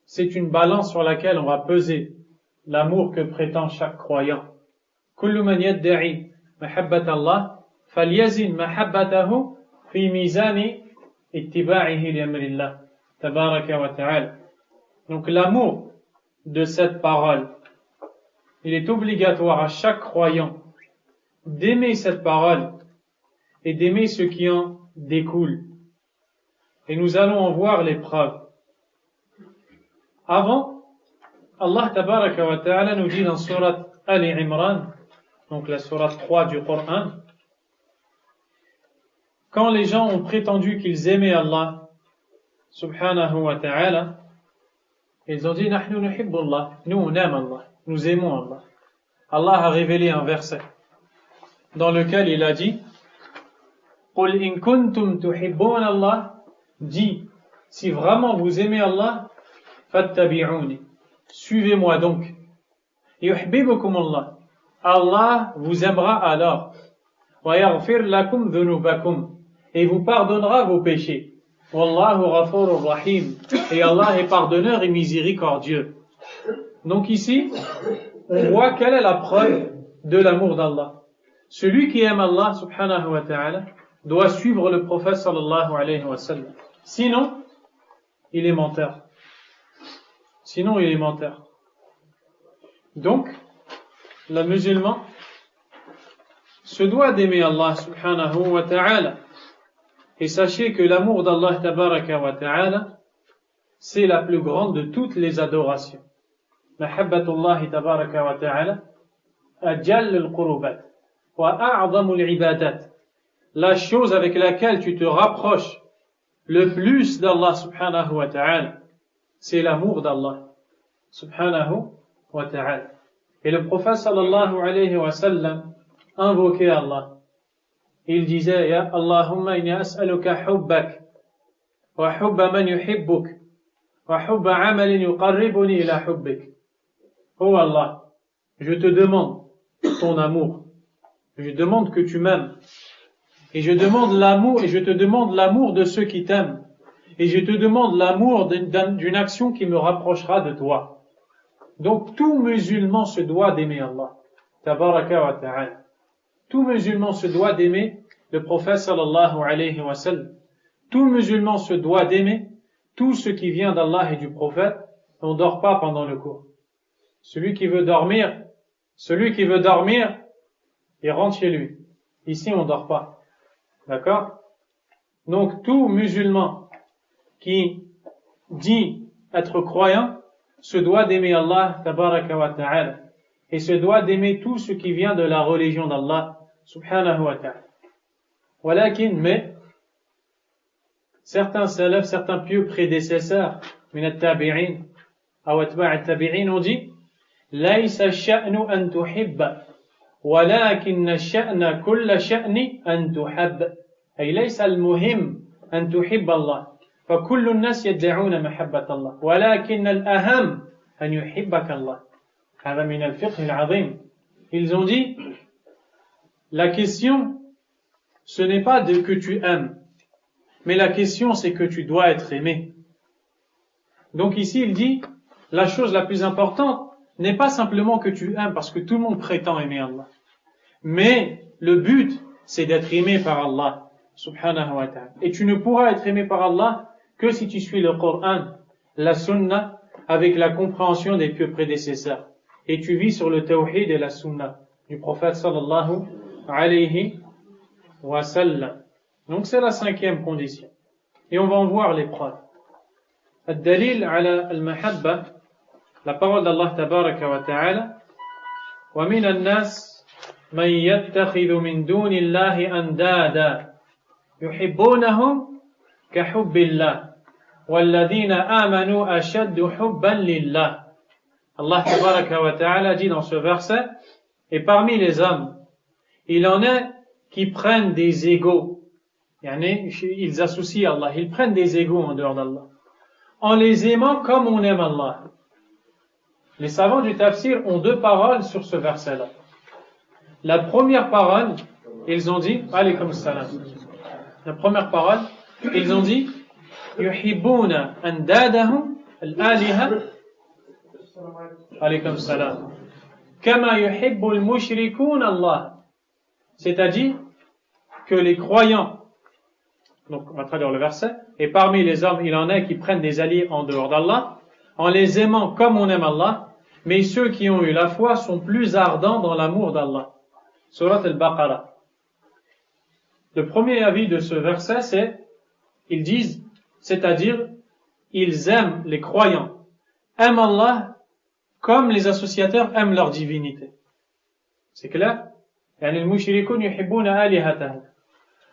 c'est une balance sur laquelle on va peser l'amour que prétend chaque croyant. كل من يدعي محبة الله فليزن محبته في ميزان اتباعه لأمر الله تبارك وتعالى. Donc l'amour de cette parole, il est obligatoire à chaque croyant d'aimer cette parole et d'aimer ce qui en découle. Et nous allons en voir les preuves. Avant, Allah tabaraka wa ta'ala nous dit dans sourate Ali Imran, donc la sourate 3 du Coran, quand les gens ont prétendu qu'ils aimaient Allah, subhanahu wa ta'ala, ils ont dit, Nahnu nuhibbu Allah, nous on aime Allah, nous aimons Allah. Allah a révélé un verset dans lequel il a dit, Qul in kuntum tuhibbun Allah, dit, si vraiment vous aimez Allah, fattabi'uni, suivez-moi donc. Yuhibbukum Allah, Allah vous aimera alors. Wa yaghfir lakum dhunubakum, et vous pardonnera vos péchés. Wallahu ghafurur rahim, et Allah est pardonneur et miséricordieux. Donc ici, on voit quelle est la preuve de l'amour d'Allah. Celui qui aime Allah subhanahu wa ta'ala doit suivre le prophète sallallahu alayhi wa sallam. Sinon, il est menteur. Sinon, il est menteur. Donc, le musulman se doit d'aimer Allah subhanahu wa ta'ala. Et sachez que l'amour d'Allah tabaraka wa ta'ala, c'est la plus grande de toutes les adorations. Mahabbatullah tabaraka wa ta'ala, ajall al-qurubat, wa a'zamu al-ibadat. La chose avec laquelle tu te rapproches le plus d'Allah subhanahu wa ta'ala, c'est l'amour d'Allah subhanahu wa ta'ala. Et le prophète sallallahu alayhi wa sallam invoquait Allah. Il disait, Ya Allahumma inni as'aluka hubbak, wa hubba man yuhibbuk, wa hubba amalin yuqarribuni ila hubbik. Oh Allah, je te demande ton amour. Je demande que tu m'aimes. Et je demande l'amour, et je te demande l'amour de ceux qui t'aiment. Et je te demande l'amour d'une action qui me rapprochera de toi. Donc tout musulman se doit d'aimer Allah. Tabaraka wa ta'ala. Tout musulman se doit d'aimer le prophète sallallahu alayhi wa sallam. Tout musulman se doit d'aimer tout ce qui vient d'Allah et du prophète. On ne dort pas pendant le cours. Celui qui veut dormir, il rentre chez lui. Ici, on ne dort pas. D'accord? Donc, tout musulman qui dit être croyant se doit d'aimer Allah, tabaraka wa ta'ala, et se doit d'aimer tout ce qui vient de la religion d'Allah, subhanahu wa ta'ala. Mais, certains salafs, certains pieux prédécesseurs, min at-tabi'in, ou atba' at-tabi'in, ont dit, ليس الشأن أن تحب ولكن الشأن كل شأن أن تحب أي ليس المهم أن تحب الله فكل الناس يدعون محبة الله ولكن الأهم أن يحبك الله هذا من الفقه العظيم. Ils ont dit la question ce n'est pas de que tu aimes mais la question c'est que tu dois être aimé. Donc ici il dit la chose la plus importante n'est pas simplement que tu aimes parce que tout le monde prétend aimer Allah. Mais le but, c'est d'être aimé par Allah, subhanahu wa ta'ala. Et tu ne pourras être aimé par Allah que si tu suis le Coran, la Sunna, avec la compréhension des pieux prédécesseurs. Et tu vis sur le tawhid et la Sunna du prophète sallallahu alayhi wa sallam. Donc c'est la 5e condition. Et on va en voir les preuves. Ad-dalil ala al-mahabba, la parole d'Allah tabaraka wa ta'ala, wa min an-nas man yattakhidhu min duni Allahi andada yuhibbunahum ka hubbillah walladhina amanu ashaddu hubban lillah. Allah tabaraka wa ta'ala dit dans ce verset, et parmi les hommes, il en est qui prennent des égaux, ils associent Allah, ils prennent des égaux en dehors d'Allah, en les aimant comme on aime Allah. Les savants du tafsir ont 2 paroles sur ce verset-là. La première parole, ils ont dit, alaykum salam. La première parole, ils ont dit, yuhibbuna andadahum al-aliha, alaykum salam, kama yuhibbu al-mushrikun Allah. C'est-à-dire que les croyants, donc on va traduire le verset, et parmi les hommes, il en est qui prennent des alliés en dehors d'Allah, en les aimant comme on aime Allah, mais ceux qui ont eu la foi sont plus ardents dans l'amour d'Allah. Surat al-Baqarah. Le premier avis de ce verset, c'est, ils disent, c'est-à-dire, ils aiment, les croyants, aiment Allah comme les associateurs aiment leur divinité. C'est clair? يعني المشركون يحبون آلهتهم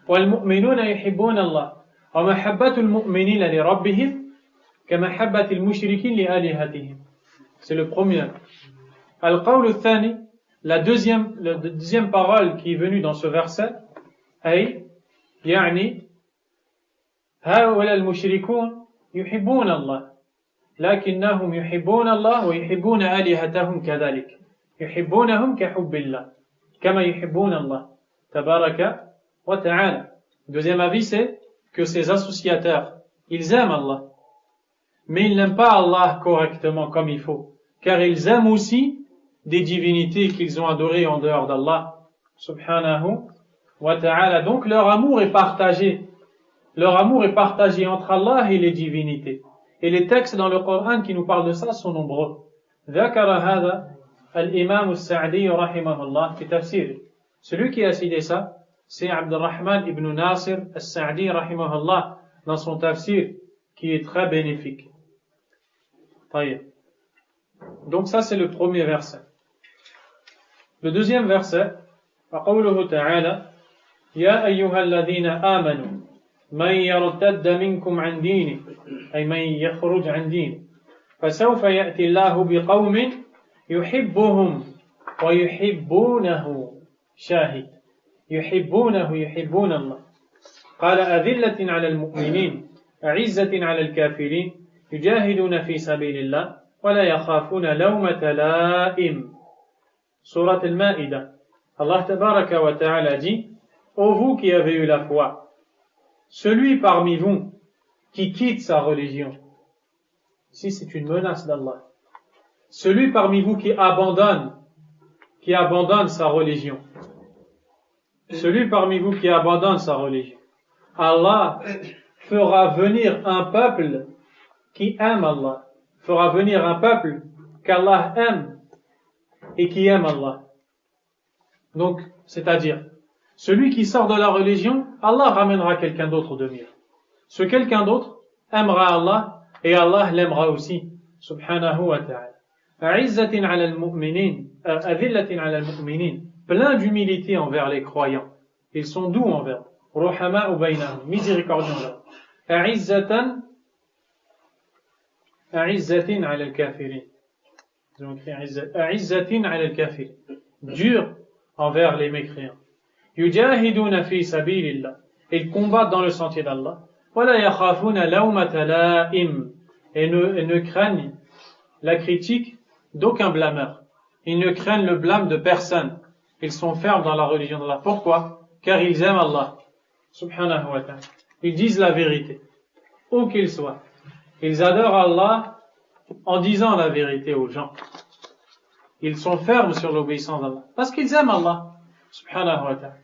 والمؤمنون يحبون الله ومحبة المؤمنين لربهم كمحبة المشركين لآلهتهم. C'est le premier. القول الثاني, la deuxième parole qui est venue dans ce verset, أي يعني هؤلاء المشركون يحبون الله لكنهم يحبون الله ويحبون آلهتهم كذلك, يحبونهم كحب الله كما يحبون الله تبارك وتعالى. Deuxième avis, c'est que ces associateurs, ils aiment Allah, mais ils n'aiment pas Allah correctement comme il faut, car ils aiment aussi des divinités qu'ils ont adorées en dehors d'Allah subhanahu wa ta'ala. Donc leur amour est partagé. Leur amour est partagé entre Allah et les divinités. Et les textes dans le Coran qui nous parlent de ça sont nombreux. ذكر هذا الإمام السعدي رحمه الله في تفسيره. Celui qui a cité ça, c'est Abdurrahman ibn Nasir al-Sa'di rahimahullah dans son tafsir qui est très bénéfique. Donc ça c'est le premier verset. Le deuxième verset, وقوله تعالى يا أيها الذين آمنوا من يرتد منكم عن دينه أي من يخرج عن دينه فسوف يأتي الله بقوم يحبهم ويحبونه شاهد يحبون الله قال أذلة على المؤمنين أعزة على الكافرين يجاهدون في سبيل الله ولا يخافون لومة لائم. Surat al-Ma'idah. Allah tabaraka wa ta'ala dit: ô vous qui avez eu la foi, celui parmi vous qui quitte sa religion, ici c'est une menace d'Allah, celui parmi vous qui abandonne sa religion, celui parmi vous qui abandonne sa religion, Allah fera venir un peuple qui aime Allah, fera venir un peuple qu'Allah aime et qui aime Allah. Donc, c'est-à-dire, celui qui sort de la religion, Allah ramènera quelqu'un d'autre de mieux. Ce quelqu'un d'autre aimera Allah et Allah l'aimera aussi, subhanahu wa ta'ala. A'izzatin 'ala al-mu'minin, azillatin 'ala al-mu'minin, plein d'humilité envers les croyants. Ils sont doux envers eux. Ruhama'u baynahum, miséricordieux envers eux. A'izzatin 'ala al-kafirin. A'izzatin 'ala al-kafirin. Dur envers les mécréants. Yujahiduna fi sabilillah. Ils combattent dans le sentier d'Allah. Wala yakhafuna lawmata la'im. Et ne craignent la critique d'aucun blâmeur. Ils ne craignent le blâme de personne. Ils sont fermes dans la religion d'Allah. Pourquoi? Car ils aiment Allah, subhanahu wa ta'ala. Ils disent la vérité, où qu'ils soient. Ils adorent Allah en disant la vérité aux gens. Ils sont fermes sur l'obéissance d'Allah, parce qu'ils aiment Allah, subhanahu wa ta'ala.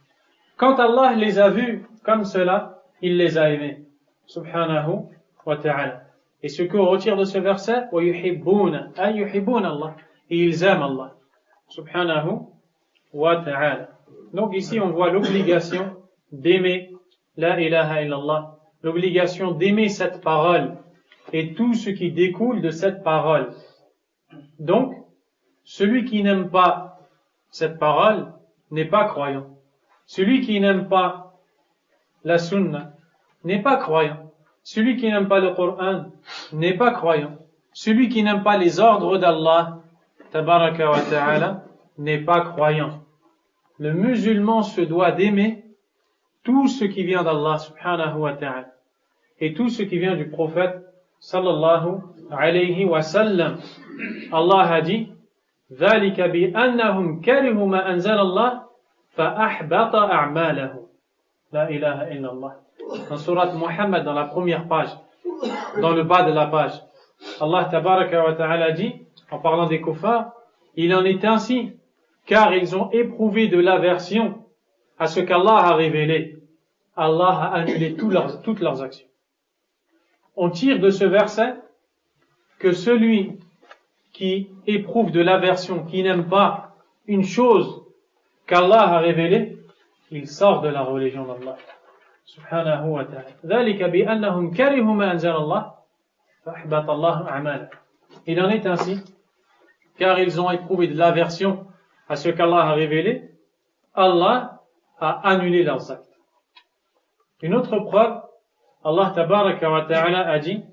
Quand Allah les a vus comme cela, il les a aimés, subhanahu wa ta'ala. Et ce qu'on retire de ce verset, وَيُحِبُّونَ أَيْ يُحِبُّونَ Allah, et ils aiment Allah, subhanahu wa ta'ala. Donc ici on voit l'obligation d'aimer la ilaha illallah, l'obligation d'aimer cette parole et tout ce qui découle de cette parole. Donc, celui qui n'aime pas cette parole n'est pas croyant. Celui qui n'aime pas la sunna n'est pas croyant. Celui qui n'aime pas le Coran n'est pas croyant. Celui qui n'aime pas les ordres d'Allah, tabaraka wa ta'ala, n'est pas croyant. Le musulman se doit d'aimer tout ce qui vient d'Allah subhanahu wa ta'ala et tout ce qui vient du prophète sallallahu alayhi wa sallam. Allah a dit: ذَلِكَ بِأَنَّهُمْ كَرِهُوا مَا أَنزَلَ اللَّهُ فَأَحْبَطَ أَعْمَالَهُمْ. La ilaha illallah. Dans surat Muhammad, dans la première page, dans le bas de la page, Allah tabaraka wa ta'ala dit, en parlant des kuffars, il en est ainsi, car ils ont éprouvé de l'aversion à ce qu'Allah a révélé. Allah a annulé toutes leurs actions. On tire de ce verset que celui qui éprouve de l'aversion, qui n'aime pas une chose qu'Allah a révélée, il sort de la religion d'Allah. Subhanahu wa ta'ala. ذَلِكَ بِأَنَّهُمْ كَرِهُوا مَا أَنزَلَ اللَّهُ فَأَحْبَطَ اللَّهُ أَعْمَالَهُمْ. Il en est ainsi, car ils ont éprouvé de l'aversion à ce qu'Allah a révélé, Allah a annulé leurs actes. Une autre preuve, Allah tabaraka wa ta'ala a dit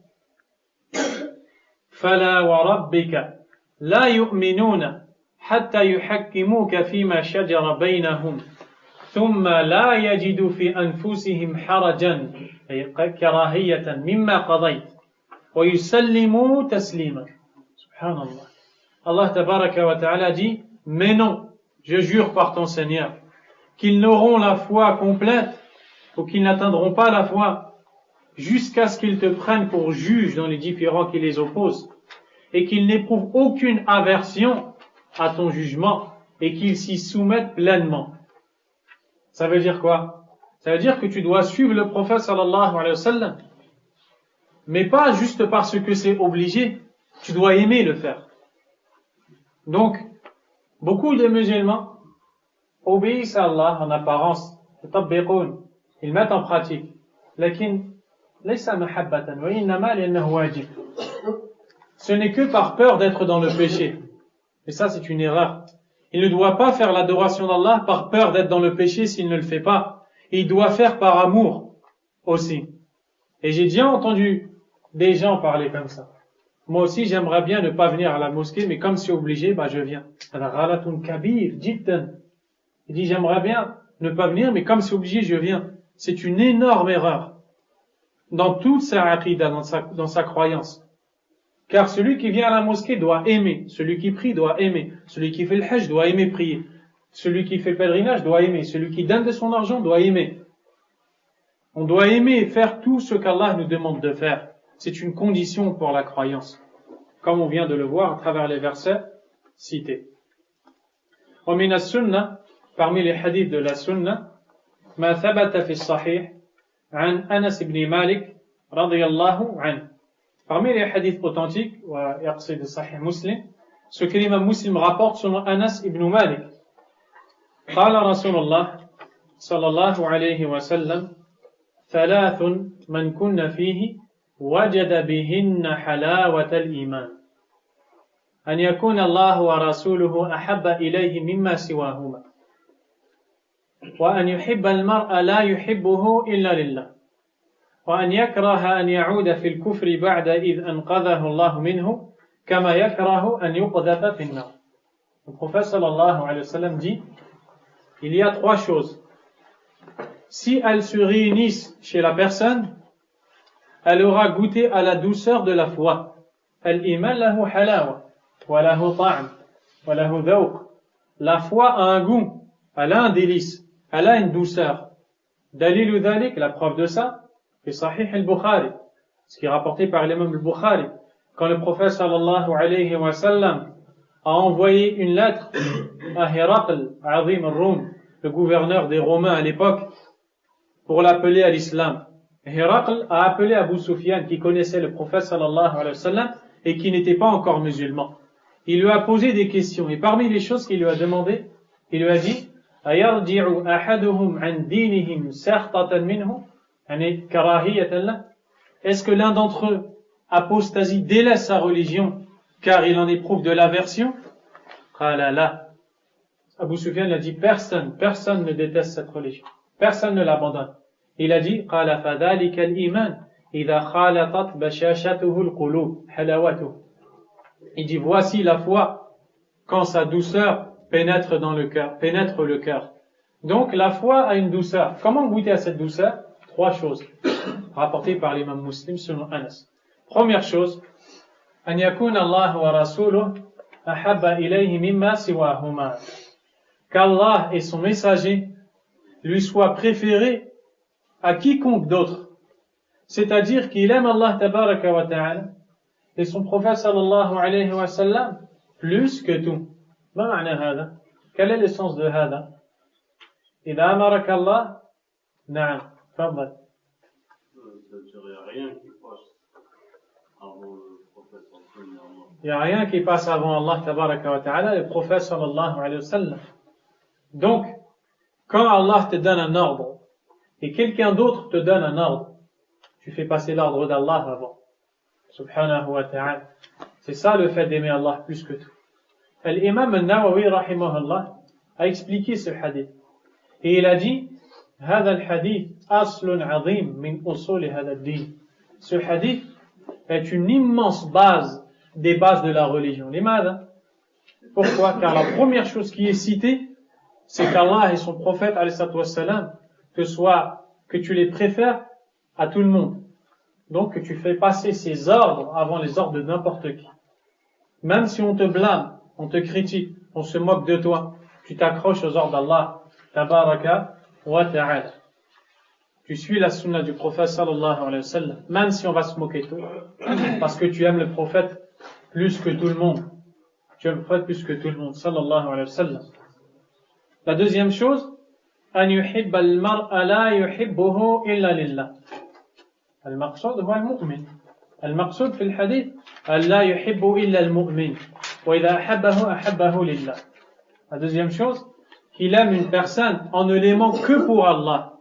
فَلَا وَرَبِّكَ لَا يُؤْمِنُونَ حَتَّى يُحَكِّمُوكَ فِيمَا شَجَرَ بَيْنَهُمْ ثُمَّ لَا يَجِدُوا فِي أَنفُسِهِمْ حَرَجًا كَرَاهِيَّةً مِمَّا قَضَيْتَ وَيُسَلِّمُوا تَسْلِيمًا. Subhanallah. Allah tabaraka wa ta'ala dit, mais non, je jure par ton Seigneur, qu'ils n'auront la foi complète ou qu'ils n'atteindront pas la foi jusqu'à ce qu'ils te prennent pour juge dans les différends qui les opposent et qu'ils n'éprouvent aucune aversion à ton jugement et qu'ils s'y soumettent pleinement. Ça veut dire quoi? Ça veut dire que tu dois suivre le prophète sallallahu alayhi wa sallam, mais pas juste parce que c'est obligé, tu dois aimer le faire. Donc, beaucoup de musulmans obéissent à Allah en apparence, ils mettent en pratique, ce n'est que par peur d'être dans le péché. Et ça, c'est une erreur. Il ne doit pas faire l'adoration d'Allah par peur d'être dans le péché s'il ne le fait pas. Il doit faire par amour aussi. Et j'ai déjà entendu des gens parler comme ça. Moi aussi, j'aimerais bien ne pas venir à la mosquée, mais comme c'est obligé, je viens. Il dit, j'aimerais bien ne pas venir, mais comme c'est obligé, je viens. C'est une énorme erreur dans toute sa aqidah, dans sa croyance. Car celui qui vient à la mosquée doit aimer, celui qui prie doit aimer, celui qui fait le hajj doit aimer prier, celui qui fait le pèlerinage doit aimer, celui qui donne de son argent doit aimer. On doit aimer et faire tout ce qu'Allah nous demande de faire. C'est une condition pour la croyance, comme on vient de le voir à travers les versets cités. ومن السنة, parmi les hadiths de la sunna, ما ثبت في الصحيح عن أنس بن مالك رضي الله عنه. Parmi les hadiths authentiques, ويقصد صحيح مسلم, ce que l'imam Muslim rapporte selon Anas ibn Malik. قال رسول الله صلى الله عليه وسلم ثلاث من كن فيه وجد بهن حلاوة الإيمان أن يكون الله ورسوله أحب إليه مما سواهما وأن يحب المرء لا يحبه إلا لله وأن يكره أن يعود في الكفر بعد إذ أنقذه الله منه كما يكره أن يقذف في النار. Le prophète sallallahu alayhi wa sallam dit, il y a trois choses. Si elles se réunissent chez la personne, elle aura goûté à la douceur de la foi. Al-iman lahu halawa, wa lahu ta'am, wa lahu dhawq. La foi a un goût, elle a un délice, elle a une douceur. Dalilu dhalik, la preuve de ça, c'est Sahih al-Bukhari, ce qui est rapporté par l'imam al-Bukhari. Quand le prophète sallallahu alayhi wa sallam a envoyé une lettre à Hiraql, Azim al-Rum, le gouverneur des Romains à l'époque, pour l'appeler à l'islam. Hiraql a appelé Abu Sufyan, qui connaissait le prophète sallallahu alayhi wa sallam et qui n'était pas encore musulman. Il lui a posé des questions et parmi les choses qu'il lui a demandé, il lui a dit أَيَرْجِعُ أَحَدُهُمْ عَنْ دِينِهِمْ سَخْطَةً مِنْهُ يعني كراهية له. Est-ce que l'un d'entre eux, apostasie, délaisse sa religion car il en éprouve de l'aversion? قال لا. Abu Sufyan a dit personne ne déteste cette religion, personne ne l'abandonne. Il a dit قال فذلك الإيمان إذا خالطت بشاشته القلوب حلاوته. Il dit voici la foi quand sa douceur pénètre le cœur. Donc la foi a une douceur. Comment goûter à cette douceur? Trois choses rapportées par l'imam Muslim selon Anas. Première chose, أن يكون الله ورسوله أحب إليه مما سواهما. Qu'Allah et son messager lui soient préférés à quiconque d'autre. C'est-à-dire qu'il aime Allah tabaraka wa ta'ala et son prophète sallallahu alayhi wa sallam plus que tout. ما معنى هذا? Quel est le sens de هذا? إذا أمرك الله نعم تفضل. Il n'y a rien qui passe avant Allah tabaraka wa ta'ala, le prophète sallallahu alayhi wa sallam. Donc, quand Allah te donne un ordre et quelqu'un d'autre te donne un ordre, tu fais passer l'ordre d'Allah avant. Subhanahu wa ta'ala. C'est ça le fait d'aimer Allah plus que tout. L'imam al-Nawawi rahimahullah a expliqué ce hadith. Et il a dit, هذا الحديث أصل عظيم من أصول هذا الدين. Ce hadith est une immense base des bases de la religion. لماذا? Pourquoi? Car la première chose qui est citée, c'est qu'Allah et son prophète, alayhi salatu wassalam, que tu les préfères à tout le monde. Donc que tu fais passer ses ordres avant les ordres de n'importe qui. Même si on te blâme, on te critique, on se moque de toi, tu t'accroches aux ordres d'Allah, tabaraka wa ta'ala. Tu suis la sunna du prophète sallallahu alayhi wa sallam, même si on va se moquer de toi, parce que tu aimes le prophète plus que tout le monde. Tu aimes le prophète plus que tout le monde, sallallahu alayhi wa sallam. La deuxième chose, أن يحب المرء لا يحبه إلا لله. المقصود هو المؤمن. المقصود في الحديث أن لا يحب إلا المؤمن. وإذا أحبه أحبه لله. La deuxième chose, qu'il aime une personne en ne l'aimant que pour Allah.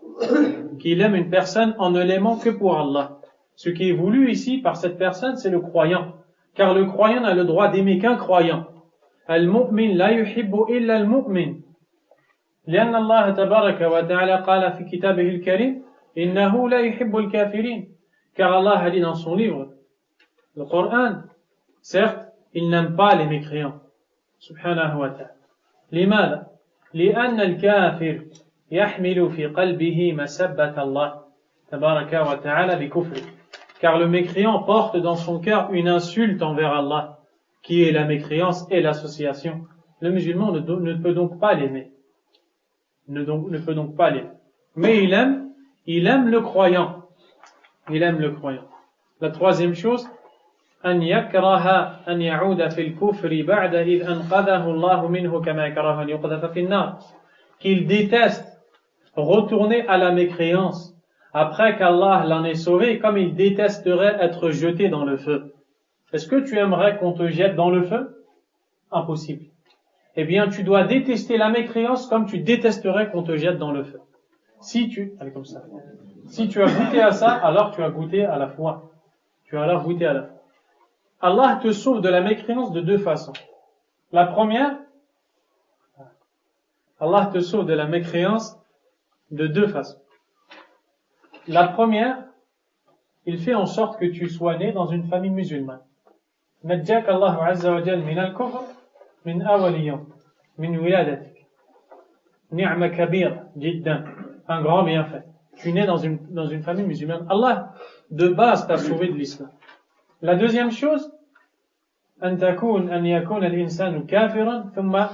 Qu'il aime une personne en ne l'aimant que pour Allah. Ce qui est voulu ici par cette personne, c'est le croyant. Car le croyant n'a le droit d'aimer qu'un croyant. المؤمن لا يحب إلا المؤمن. لأن الله تبارك وتعالى قال في كتابه الكريم إنه لا يحب الكافرين. Car Allah a dit dans son livre, le Coran, certes, il n'aime pas les mécréants. Subhanahu wa ta'ala. لماذا؟ لأن الكافر يحمل في قلبه مسبة الله تبارك وتعالى بكفره. Car le mécréant porte dans son cœur une insulte envers Allah, qui est la mécréance et l'association. Le musulman ne peut donc pas l'aimer. Ne peut donc pas l'aimer. Mais il aime le croyant. Il aime le croyant. La troisième chose, أن يكره أن يعود في الكفر بعد إذ أنقذه الله منه كما يكره أن يقذف في النار. Qu'il déteste retourner à la mécréance après qu'Allah l'en ait sauvé, comme il détesterait être jeté dans le feu. Est-ce que tu aimerais qu'on te jette dans le feu? Impossible. Eh bien, tu dois détester la mécréance comme tu détesterais qu'on te jette dans le feu. Si tu as goûté à ça, alors tu as goûté à la foi. Tu as alors goûté à la foi. Allah te sauve de la mécréance de deux façons. La première, Allah te sauve de la mécréance de deux façons. La première, il fait en sorte que tu sois né dans une famille musulmane. نجاك الله عز وجل من الكفر من أول يوم من ولادتك. نعمة كبيرة جدا, un grand bienfait. Tu es né dans une famille musulmane. Allah de base t'a sauvé de l'islam. La deuxième chose, أن يكون الإنسان كافرا ثم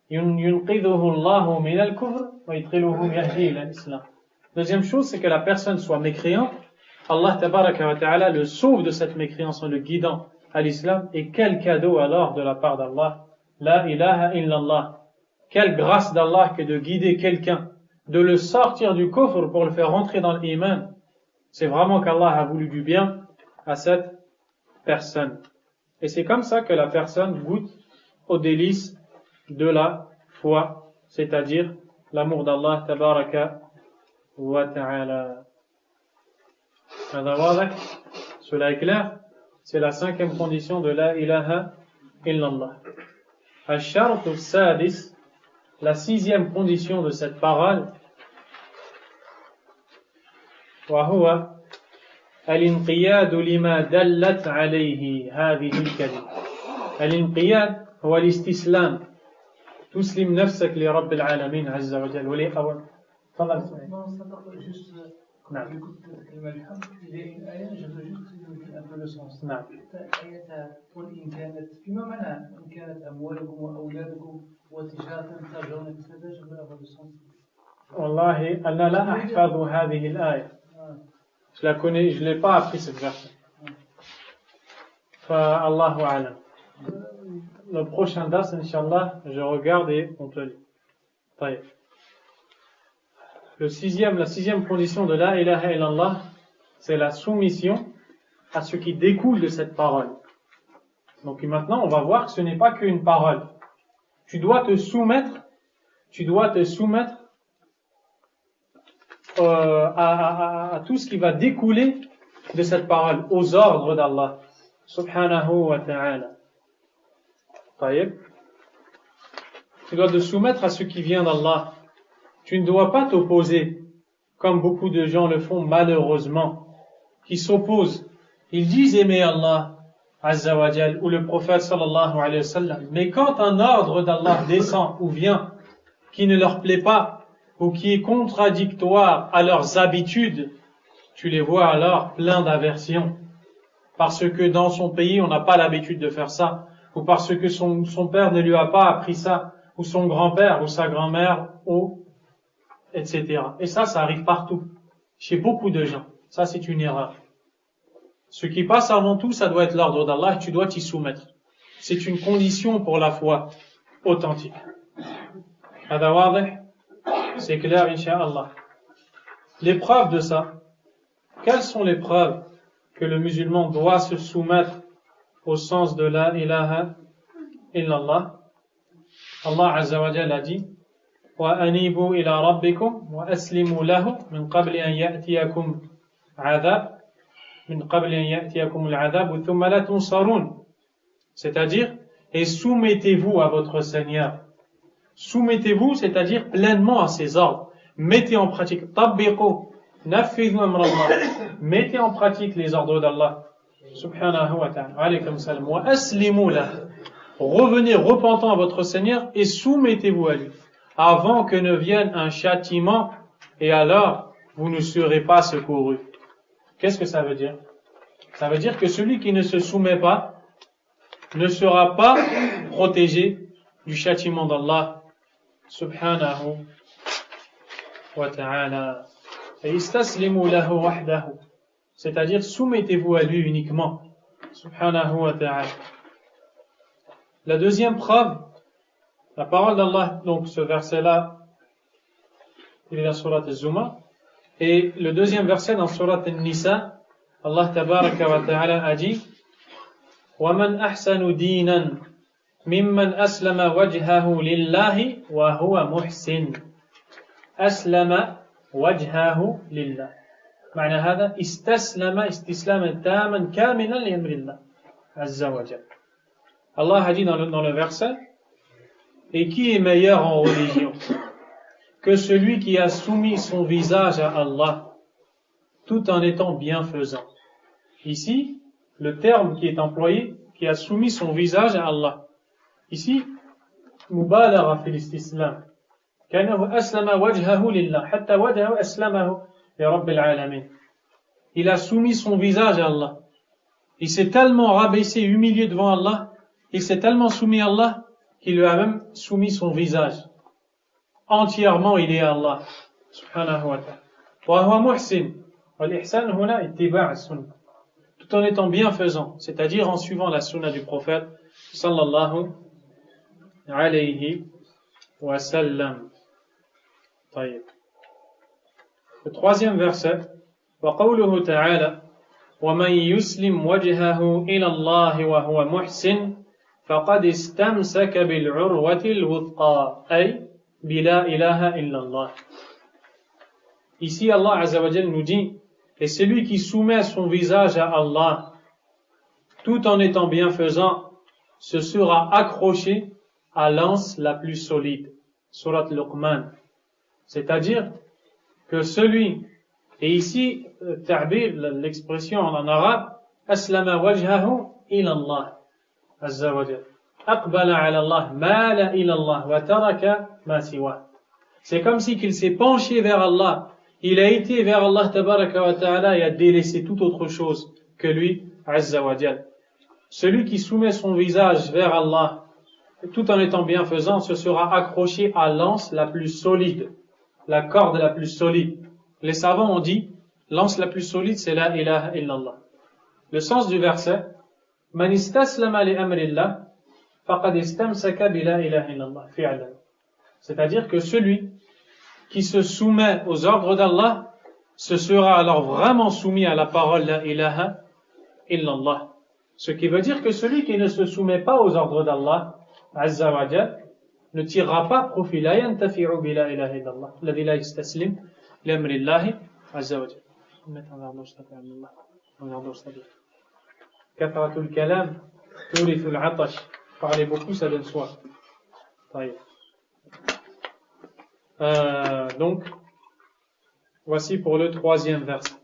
ينقذه الله من الكفر ويدخله يهديه إلى الإسلام. Deuxième chose, c'est que la personne soit mécréante. Allah tabaraka wa ta'ala le sauve de cette mécréance en le guidant à l'islam. Et quel cadeau alors de la part d'Allah. La ilaha illallah. Quelle grâce d'Allah que de guider quelqu'un, de le sortir du kufr pour le faire rentrer dans l'iman. C'est vraiment qu'Allah a voulu du bien à cette personne. Et c'est comme ça que la personne goûte aux délices de la foi, c'est-à-dire l'amour d'Allah tabaraka wa ta'ala. Cela est clair? C'est la cinquième condition de la ilaha illallah. Al-Shart al-Sadis, la sixième condition de cette parole, وهو الانقياد لما دلت عليه هذه الكلمة. الانقياد هو الاستسلام. تسلم نفسك لرب العالمين عز وجل. ولي أول تفضل. نعم. نعم. وإن كانت فيما معناها إن كانت أموالكم وأولادكم وتجارة ترجون كسبها. والله أنا لا أحفظ هذه الآية. Je la connais, je l'ai pas appris cette version. Allahu a'lam. Le prochain dars, Inch'Allah, je regarde et on te lit. Taïf. La sixième condition de la ilaha illallah, c'est la soumission à ce qui découle de cette parole. Donc maintenant, on va voir que ce n'est pas qu'une parole. Tu dois te soumettre à tout ce qui va découler de cette parole, aux ordres d'Allah subhanahu wa ta'ala. Taïb. Tu dois te soumettre à ce qui vient d'Allah. Tu ne dois pas t'opposer comme beaucoup de gens le font malheureusement, qui s'opposent. Ils disent aimer Allah Azza wa Jal ou le prophète sallallahu alayhi wa sallam, mais quand un ordre d'Allah descend ou vient qui ne leur plaît pas ou qui est contradictoire à leurs habitudes, tu les vois alors pleins d'aversion, parce que dans son pays on n'a pas l'habitude de faire ça, ou parce que son père ne lui a pas appris ça, ou son grand-père ou sa grand-mère, ou etc. Et ça arrive partout, chez beaucoup de gens. Ça, c'est une erreur. Ce qui passe avant tout, ça doit être l'ordre d'Allah et tu dois t'y soumettre. C'est une condition pour la foi authentique. هذا واضح? C'est clair, Inch'Allah. Les preuves de ça, quelles sont les preuves que le musulman doit se soumettre au sens de la ilaha illallah? Allah Azza wa Jalla a dit وَأَنِيبُوا إِلَىٰ رَبِّكُمْ وَأَسْلِمُوا لَهُ مِنْ قَبْلِ أَنْ يَأْتِيَكُمْ عَذَابٌ من قبل أن يأتيكم العذاب ثم لا تنصرون. C'est-à-dire, et soumettez-vous à votre Seigneur. Soumettez-vous, c'est-à-dire pleinement à ses ordres. Mettez en pratique. طبقوا نفذوا أمر الله. Mettez en pratique les ordres d'Allah. Subhanahu wa ta'ala. Alaykum salam. وأسلموا له. Revenez repentant à votre Seigneur et soumettez-vous à lui. Avant que ne vienne un châtiment et alors vous ne serez pas secourus. Qu'est-ce que ça veut dire? Ça veut dire que celui qui ne se soumet pas ne sera pas protégé du châtiment d'Allah subhanahu wa ta'ala. Et istaslimu lahu wahdahu. C'est-à-dire soumettez-vous à lui uniquement subhanahu wa ta'ala. La deuxième preuve, la parole d'Allah, donc ce verset-là, il est dans Surat Az-Zumar. Et le deuxième verset dans Surat An-Nisa, Allah tabaraka wa ta'ala a dit وَمَنْ أَحْسَنُ دِينًا مِمَّنْ أَسْلَمَ وَجْهَهُ لِلَّهِ وَهُوَ مُحْسِنٌ. أسلم وجهه لله. معنى هذا استسلم استسلاما تاما كاملا لأمر الله عز وجل. Allah a dit dans le verset, et qui est meilleur en religion que celui qui a soumis son visage à Allah, tout en étant bienfaisant. Ici, le terme qui est employé, qui a soumis son visage à Allah. Ici, mubalagha fil istislam. كأنه أسلم وجهه لله حتى وجهه أسلمه لرب العالمين. Il a soumis son visage à Allah. Il s'est tellement rabaissé, humilié devant Allah, il s'est tellement soumis à Allah qu'il lui a même soumis son visage. Entièrement, il est à Allah. Subhanahu wa ta'ala. وهو محسن. والإحسان هنا اتباع السنة. Tout en étant bienfaisant, c'est-à-dire en suivant la sunna du prophète sallallahu alayhi wa sallam. طيب. Le troisième verset, وقوله تعالى ومن يسلم وجهه إلى الله وهو محسن فقد استمسك بالعروة الوثقى أي بلا إله إلا الله. Ici Allah Azza wa Jal nous dit, et celui qui soumet son visage à Allah tout en étant bienfaisant se sera accroché à l'anse la plus solide. Surat Luqman. C'est-à-dire que celui, et ici, ta'bir, l'expression en arabe, aslama wajhahu ila Allah azza wa jalla. Aqbala ala Allah, mala ila Allah, wa taraka ma siwa. C'est comme si qu'il s'est penché vers Allah, il a été vers Allah tabaraka wa ta'ala et a délaissé toute autre chose que lui, azza wa jalla. Celui qui soumet son visage vers Allah, tout en étant bienfaisant, se sera accroché à l'anse la plus solide, la corde la plus solide. Les savants ont dit, l'anse la plus solide, c'est la ilaha illallah. Le sens du verset, man istaslama li amrillah, faqad istamsaka bi la ilaha illallah, fi'lan. C'est-à-dire que celui qui se soumet aux ordres d'Allah, se sera alors vraiment soumis à la parole la ilaha illallah. Ce qui veut dire que celui qui ne se soumet pas aux ordres d'Allah, Azza wa Jal, ne tirera pas profit. La yantafi'u bi la ilaha illallah. Alladhi la yastaslim li amrillahi Azza wa Jal. Mettre un verre d'eau, s'il te plaît, Allah. Un verre d'eau, s'il te plaît. Kathratul kalam, turithul atash. Parler beaucoup, ça donne soif. Donc, Voici pour le 3e verset.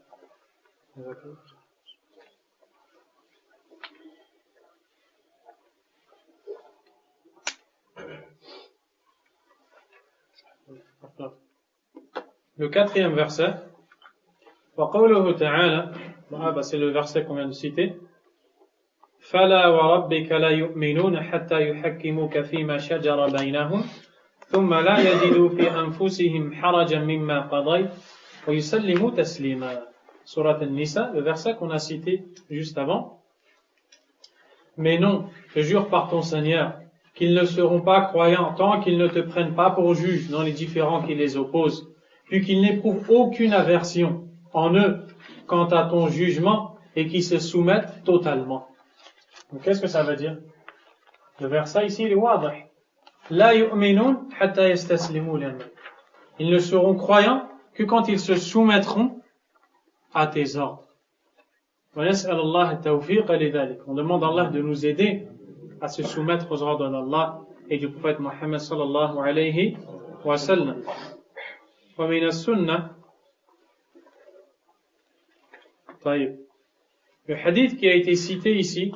Le 4e verset. وقوله تعالى, c'est le verset qu'on vient de citer. فلا وربك لا يؤمنون حتى يحكموك فيما شجر بينهم ثم لا يجدوا في أنفسهم حرجا مما قضيت ويسلموا تسليما. Surat An-Nisa, le verset qu'on a cité juste avant. Mais non, je jure par ton Seigneur qu'ils ne seront pas croyants tant qu'ils ne te prennent pas pour juge dans les différends qui les opposent, puis qu'ils n'éprouvent aucune aversion en eux quant à ton jugement et qui se soumettent totalement. Donc, qu'est-ce que ça veut dire? Le verset ici, il est wadih. La yu'minun hatta yastaslimu lillahi. Ils ne seront croyants que quand ils se soumettront à tes ordres. On demande à Allah de nous aider à se soumettre aux ordres d'Allah et du prophète Mohammed sallallahu alayhi wa sallam. Wa min as-sunnah. Le hadith qui a été cité ici,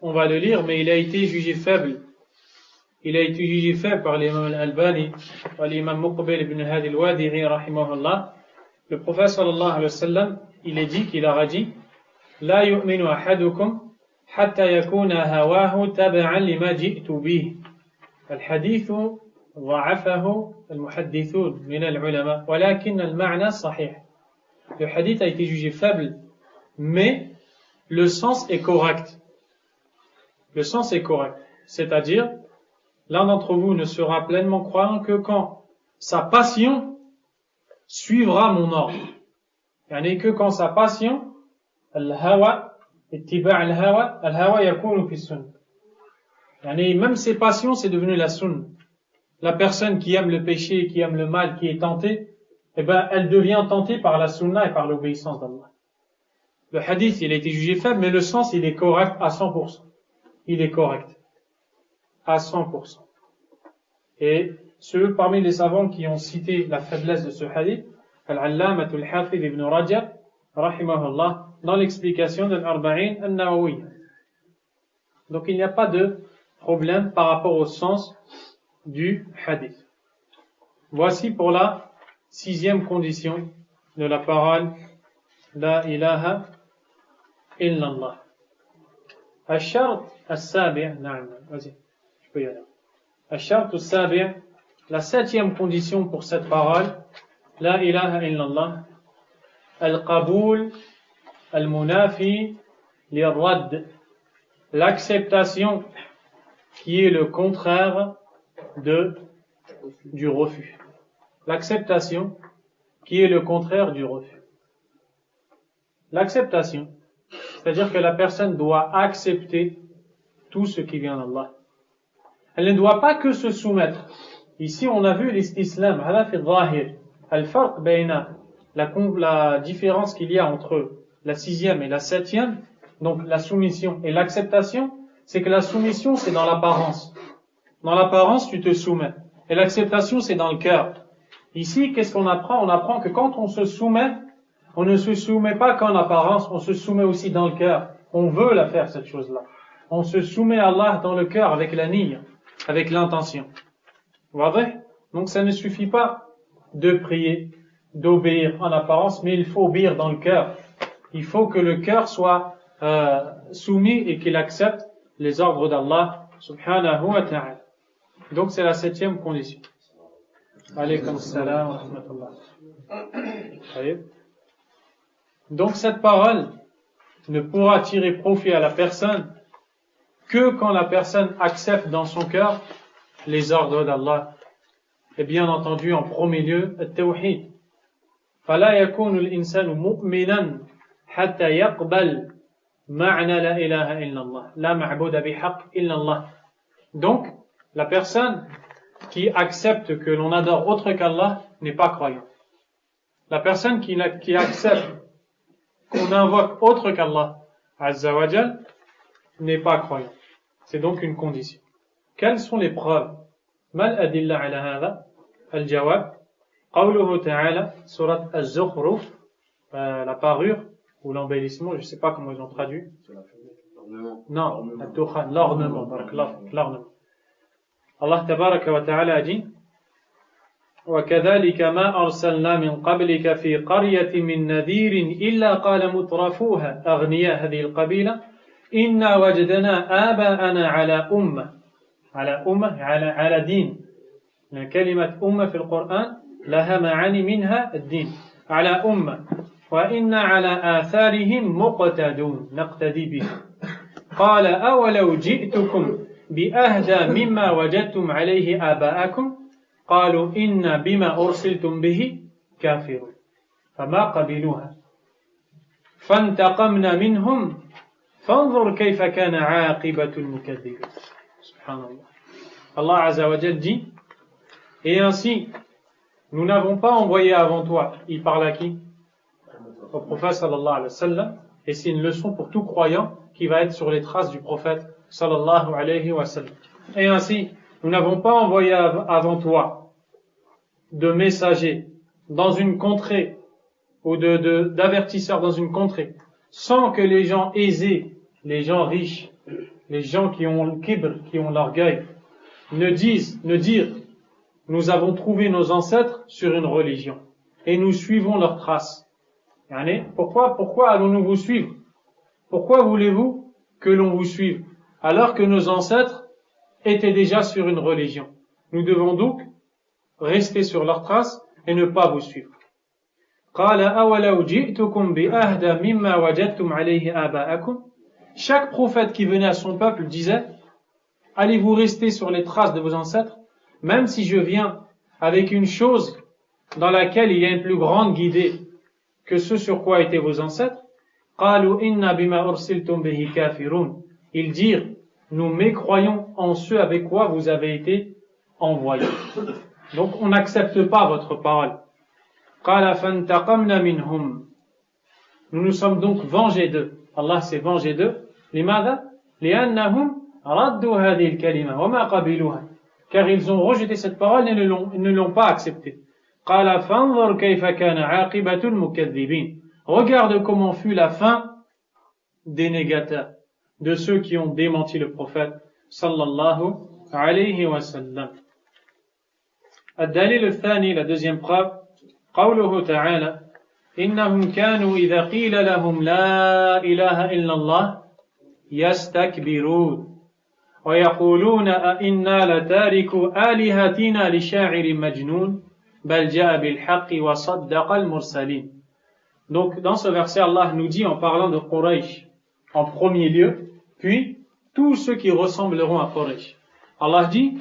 on va le lire, mais il a été jugé faible. Il a été jugé faible par l'imam al-Albani, par l'imam Muqbil ibn Hadi al-Wadi'i, rahimahullah. Le prophète sallallahu alayhi wa sallam, il est dit qu'il a dit La yu'minu ahadukum hatta yakuna hawahu tab'an lima ji'tu bih. الحديث ضعفه المحدثون من العلماء ولكن المعنى صحيح. Le hadith a été jugé faible, mais le sens est correct. Le sens est correct. C'est-à-dire, l'un d'entre vous ne sera pleinement croyant que quand sa passion suivra mon ordre. Yani que quand sa passion, al-hawa, ittiba' al-hawa yakunu fi sunnah. Yani même ses passions, c'est devenu la sunna. La personne qui aime le péché, qui aime le mal, qui est tentée, eh ben, elle devient tentée par la sunna et par l'obéissance d'Allah. Le hadith, il a été jugé faible, mais le sens, il est correct à 100%. Il est correct. À 100%. Et ceux parmi les savants qui ont cité la faiblesse de ce hadith, Al-Allama al-Hafidh ibn Rajab, rahimahullah, dans l'explication de l'Arba'in al-Nawawi. Donc il n'y a pas de problème par rapport au sens du hadith. Voici pour la 6e condition de la parole La ilaha illallah. Al-Shart al-Sabi', vas-y, je peux y aller. Al-Shart al-Sabi', la 7e condition pour cette parole, La ilaha illallah, Al-Qaboul, Al-Munafi, Lirrad, l'acceptation qui est le contraire du refus. L'acceptation qui est le contraire du refus. L'acceptation, c'est-à-dire que la personne doit accepter tout ce qui vient d'Allah. Elle ne doit pas que se soumettre. Ici, on a vu l'istislam, la différence qu'il y a entre la 6e et la 7e, donc la soumission et l'acceptation, c'est que la soumission, c'est dans l'apparence. Dans l'apparence, tu te soumets. Et l'acceptation, c'est dans le cœur. Ici, qu'est-ce qu'on apprend? On apprend que quand on se soumet, on ne se soumet pas qu'en apparence, on se soumet aussi dans le cœur. On veut la faire, cette chose-là. On se soumet à Allah dans le cœur avec la niyyah, avec l'intention. Vous voyez? Donc ça ne suffit pas de prier, d'obéir en apparence, mais il faut obéir dans le cœur. Il faut que le cœur soit soumis et qu'il accepte les ordres d'Allah subhanahu wa ta'ala. Donc c'est la 7e condition. Alaykum salam wa rahmatullah. Donc cette parole ne pourra tirer profit à la personne que quand la personne accepte dans son cœur les ordres d'Allah. Et bien entendu, en premier lieu, le-tawhid. فَلَا يَكُونُ الْإِنسَانُ مُؤْمِنًا حَتَّى يَقْبَلْ مَعْنَى لَا إِلَهَ إِلَّا اللَّهِ لَا مَعْبُودَ بِحَقٍّ إِلَّا اللَّهِ. Donc, la personne qui accepte que l'on adore autre qu'Allah n'est pas croyant. La personne qui accepte qu'on invoque autre qu'Allah Azza wa Jal n'est pas croyant. C'est donc une condition. Quelles sont les preuves? Mal adilla ala hada? Al-jawab. قوله تعالى, surat Az-Zukhruf, la parure ou l'embellissement, je ne sais pas comment ils ont traduit. Non, l'ornement, l'ornement. Allah tabaraka wa ta'ala a dit وَكَذَلِكَ مَا أَرْسَلْنَا مِنْ قَبْلِكَ فِي قَرْيَةٍ مِنْ نَذِيرٍ إِلَّا قَالَ مُتْرَفُوهَا أَغْنِيَاء هذه القبيلة إِنَّا وَجَدْنَا آبَاءَنَا على دين. كلمة أمة في القرآن لها معاني منها الدين. على أمة وإنا على آثارهم مقتدون نقتدي به. قال أولو جئتكم بأهدى مما وجدتم عليه آباءكم قالوا إنا بما أرسلتم به كافرون فما قبلوها فانتقمنا منهم فانظر كيف كان عاقبة المكذبين. سبحان الله. Allah Azza wa Jal dit, et ainsi nous n'avons pas envoyé avant toi. Il parle à qui? Au prophète sallallahu alayhi wa sallam, et c'est une leçon pour tout croyant qui va être sur les traces du prophète sallallahu alayhi wa sallam. Et ainsi nous n'avons pas envoyé avant toi de messagers dans une contrée ou d'avertisseurs dans une contrée sans que les gens aisés, les gens riches, les gens qui ont le kibr, qui ont l'orgueil, ne dirent nous avons trouvé nos ancêtres sur une religion et nous suivons leurs traces. Pourquoi allons-nous vous suivre? Pourquoi voulez-vous que l'on vous suive alors que nos ancêtres étaient déjà sur une religion? Nous devons donc rester sur leurs traces et ne pas vous suivre. Chaque prophète qui venait à son peuple disait: allez-vous rester sur les traces de vos ancêtres, même si je viens avec une chose dans laquelle il y a une plus grande guidée que ce sur quoi étaient vos ancêtres? Ils dirent: nous mécroyons en ce avec quoi vous avez été envoyés. Donc on n'accepte pas votre parole. Nous nous sommes donc vengés d'eux. Allah s'est vengé d'eux. Car ils ont rejeté cette parole et ne l'ont pas acceptée. Regarde comment fut la fin des négateurs, de ceux qui ont démenti le prophète sallallahu alayhi wa sallam. الدليل الثاني, la deuxième preuve, قوله تعالى إنهم كانوا إذا قيل لهم لا إله إلا الله يستكبرون ويقولون أئنا لتاركوا آلهتنا لشاعر مجنون بل جاء بالحق وصدق المرسلين. Donc dans ce verset, Allah nous dit en parlant de Quraysh en premier lieu, puis tous ceux qui ressembleront à Quraysh. Allah dit,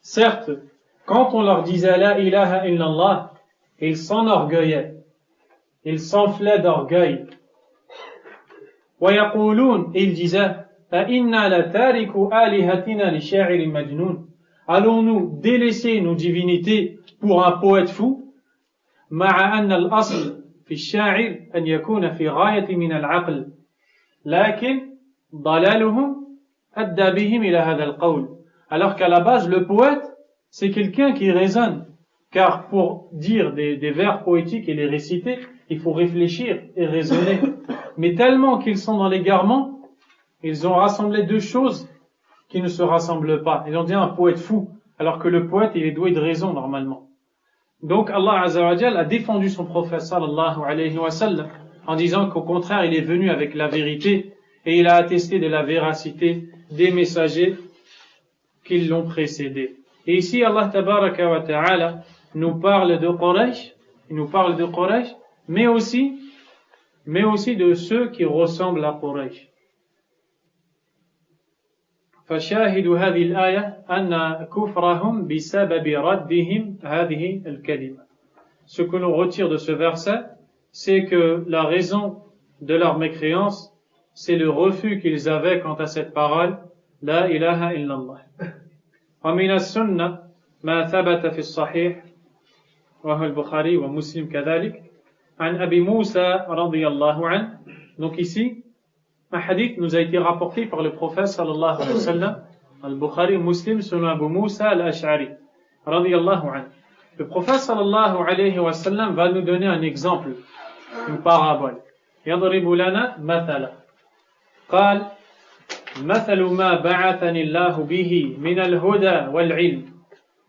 certes, quand on leur disait la ilaha illallah, ils s'enorgueillaient, ils s'enflaient d'orgueil. وَيَقُولُونَ, ils disaient, أَإِنَّا لَتَارِكُ آلِهَتِنَا لِشَاعِرٍ مَجْنُونَ, allons-nous délaisser nos divinités pour un poète fou? مع أن الأصل في الشاعر أن يكون في غاية من العقل لكن ضلالهم أدى بهم إلى هذا القول. Alors qu'à la base, le poète, c'est quelqu'un qui raisonne, car pour dire des vers poétiques et les réciter, il faut réfléchir et raisonner. Mais tellement qu'ils sont dans l'égarement, ils ont rassemblé deux choses qui ne se rassemblent pas. Ils ont dit un poète fou, alors que le poète, il est doué de raison normalement. Donc Allah Azza wa Jal a défendu son prophète sallallahu alayhi wa sallam en disant qu'au contraire, il est venu avec la vérité et il a attesté de la véracité des messagers qui l'ont précédé. Et ici, Allah tabaraka wa ta'ala nous parle de Quraysh, mais aussi de ceux qui ressemblent à Quraysh. فشاهد هذه الآية أن كفرهم بسبب ردهم هذه الكلمة. Ce que l'on retire de ce verset, c'est que la raison de leur mécréance, c'est le refus qu'ils avaient quant à cette parole, la ilaha illallah. ومن السنة ما ثبت في الصحيح وهو البخاري ومسلم كذلك عن أبي موسى رضي الله عنه. Donc ici, un hadith nous a été rapporté par le prophète sallallahu alayhi wa sallam, al-Bukhari Muslim selon Abu Musa al-Ash'ari radiyallahu anhu. Le prophète sallallahu alayhi wa sallam va nous donner un exemple, une parabole. يضرب لنا مثلا قال مثل ما بعثني الله به من الهدى والعلم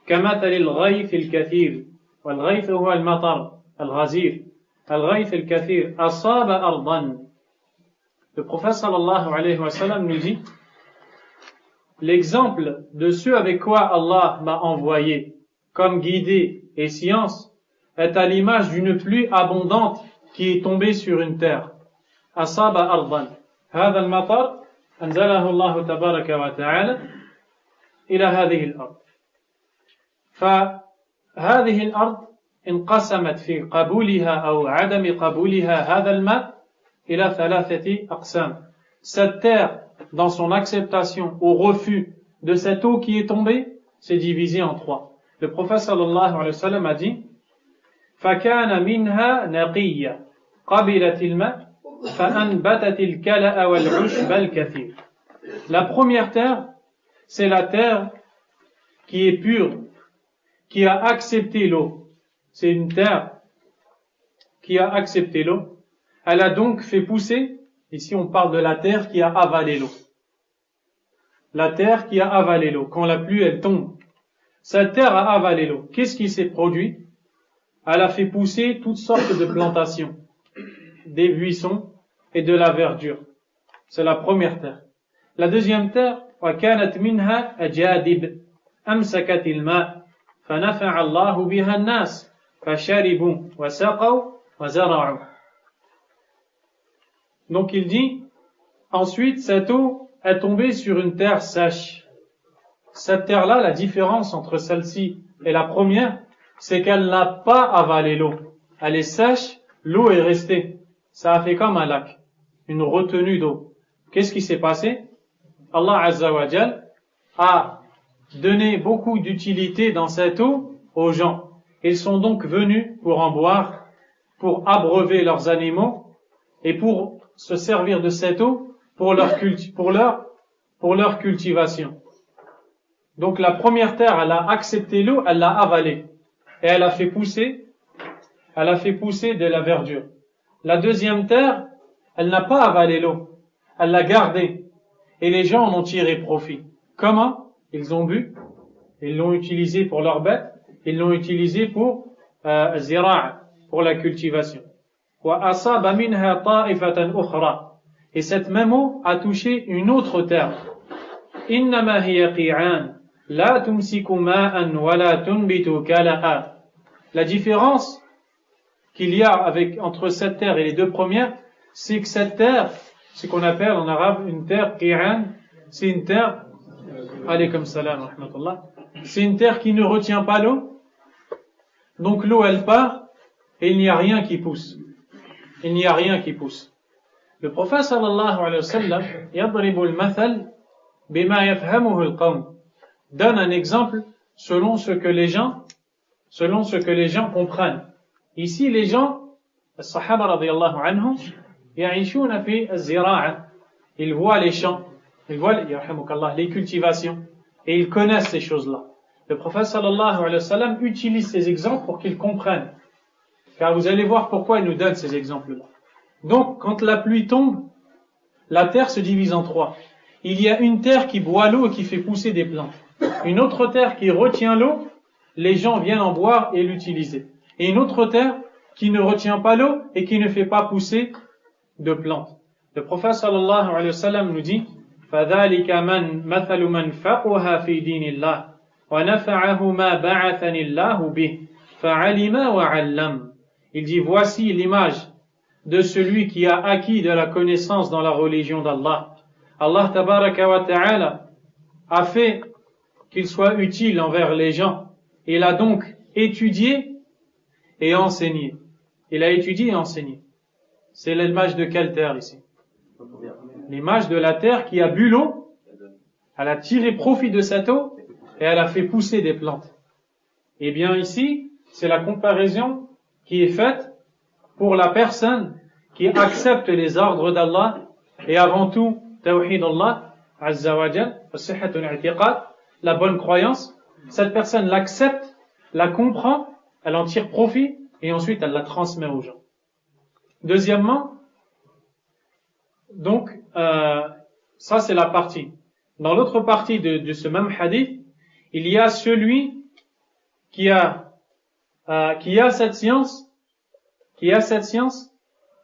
كمثل الغيث الكثير والغيث هو المطر الغزير الغيث الكثير أصاب أرضا. Le prophète sallallahu alayhi wa sallam nous dit l'exemple de ceux avec quoi Allah m'a envoyé comme guidée et science est à l'image d'une pluie abondante qui est tombée sur une terre. Asaba ardan. هذا المطر أنزله الله تبارك وتعالى إلى هذه الأرض. فهذه الأرض انقسمت في قبولها أو عدم قبولها هذا الماء إلى ثلاثة أقسام. Cette terre, dans son acceptation ou refus de cette eau qui est tombée, s'est divisée en trois. Le prophète sallallahu alayhi wa sallam a dit فكان منها نقية قبلت الماء فأنبتت الكلأ والعشب الكثير. La première terre, c'est la terre qui est pure, qui a accepté l'eau. C'est une terre qui a accepté l'eau. Elle a donc fait pousser, ici on parle de la terre qui a avalé l'eau. La terre qui a avalé l'eau. Quand la pluie elle tombe, cette terre a avalé l'eau. Qu'est-ce qui s'est produit? Elle a fait pousser toutes sortes de plantations, des buissons et de la verdure. C'est la première terre. La deuxième terre, وَكَانَتْ مِنْهَا أَجَادِبْ أَمْسَكَتِ الْمَاء فَنَفَعَ اللَّهُ بِهَا النَّاسِ فَشَرِبُوا وَسَقَوْا وَزَرَعُوا. Donc il dit, ensuite cette eau est tombée sur une terre sèche. Cette terre-là, la différence entre celle-ci et la première, c'est qu'elle n'a pas avalé l'eau. Elle est sèche, l'eau est restée. Ça a fait comme un lac, une retenue d'eau. Qu'est-ce qui s'est passé? Allah Azza wa Jal a donné beaucoup d'utilité dans cette eau aux gens. Ils sont donc venus pour en boire, pour abreuver leurs animaux et pour se servir de cette eau pour leur cultivation. Donc la première terre, elle a accepté l'eau, elle l'a avalée et elle a fait pousser de la verdure. La deuxième terre, elle n'a pas avalé l'eau, elle l'a gardée et les gens en ont tiré profit. Comment? Ils ont bu, ils l'ont utilisé pour leurs bêtes, ils l'ont utilisé pour zira', pour la cultivation. وَأَصَابَ مِنْهَا طَائِفَةً أُخْرَى. Et cette même eau a touché une autre terre. إِنَّمَا هِيَ قِيعَانٌ لَا تُمْسِكُ مَاءً وَلَا تُنْبِتُ كَلَأً. La différence qu'il y a entre cette terre et les deux premières, c'est que cette terre, ce qu'on appelle en arabe une terre qi'an, c'est une terre, alaykum salam wa rahmatullah, c'est une terre qui ne retient pas l'eau. Donc l'eau elle part et il n'y a rien qui pousse. Il n'y a rien qui pousse. Le prophète sallallahu alayhi wa sallam yadribu al-mathal bima yafhamuhu al-qawm, donne un exemple selon ce que les gens comprennent. Ici les gens, les sahaba radiyallahu anhum, ya'ishuna fi az-zira'a, ils voient les champs, ils voient les cultivations et ils connaissent ces choses-là. Le prophète sallallahu alayhi wa sallam utilise ces exemples pour qu'ils comprennent. Car vous allez voir pourquoi il nous donne ces exemples-là. Donc, quand la pluie tombe, la terre se divise en trois. Il y a une terre qui boit l'eau et qui fait pousser des plantes. Une autre terre qui retient l'eau, les gens viennent en boire et l'utiliser. Et une autre terre qui ne retient pas l'eau et qui ne fait pas pousser de plantes. Le prophète sallallahu alayhi wa sallam nous dit فَذَلِكَ مَثَلُ مَنْ فَقُهَا فِي دِينِ اللَّهِ وَنَفَعَهُ مَا بَعَثَنِ اللَّهُ بِهِ فَعَلِمَ وَعَلَّمَ. Il dit, voici l'image de celui qui a acquis de la connaissance dans la religion d'Allah. Allah tabaraka wa ta'ala a fait qu'il soit utile envers les gens. Il a donc étudié et enseigné. Il a étudié et enseigné. C'est l'image de quelle terre ici? L'image de la terre qui a bu l'eau, elle a tiré profit de cette eau et elle a fait pousser des plantes. Eh bien ici, c'est la comparaison qui est faite pour la personne qui accepte les ordres d'Allah et avant tout, tawhid Allah, azza wa jal, la bonne croyance. Cette personne l'accepte, la comprend elle en tire profit et ensuite elle la transmet aux gens. Deuxièmement, donc, ça c'est la partie. Dans l'autre partie de ce même hadith, il y a celui qui a cette science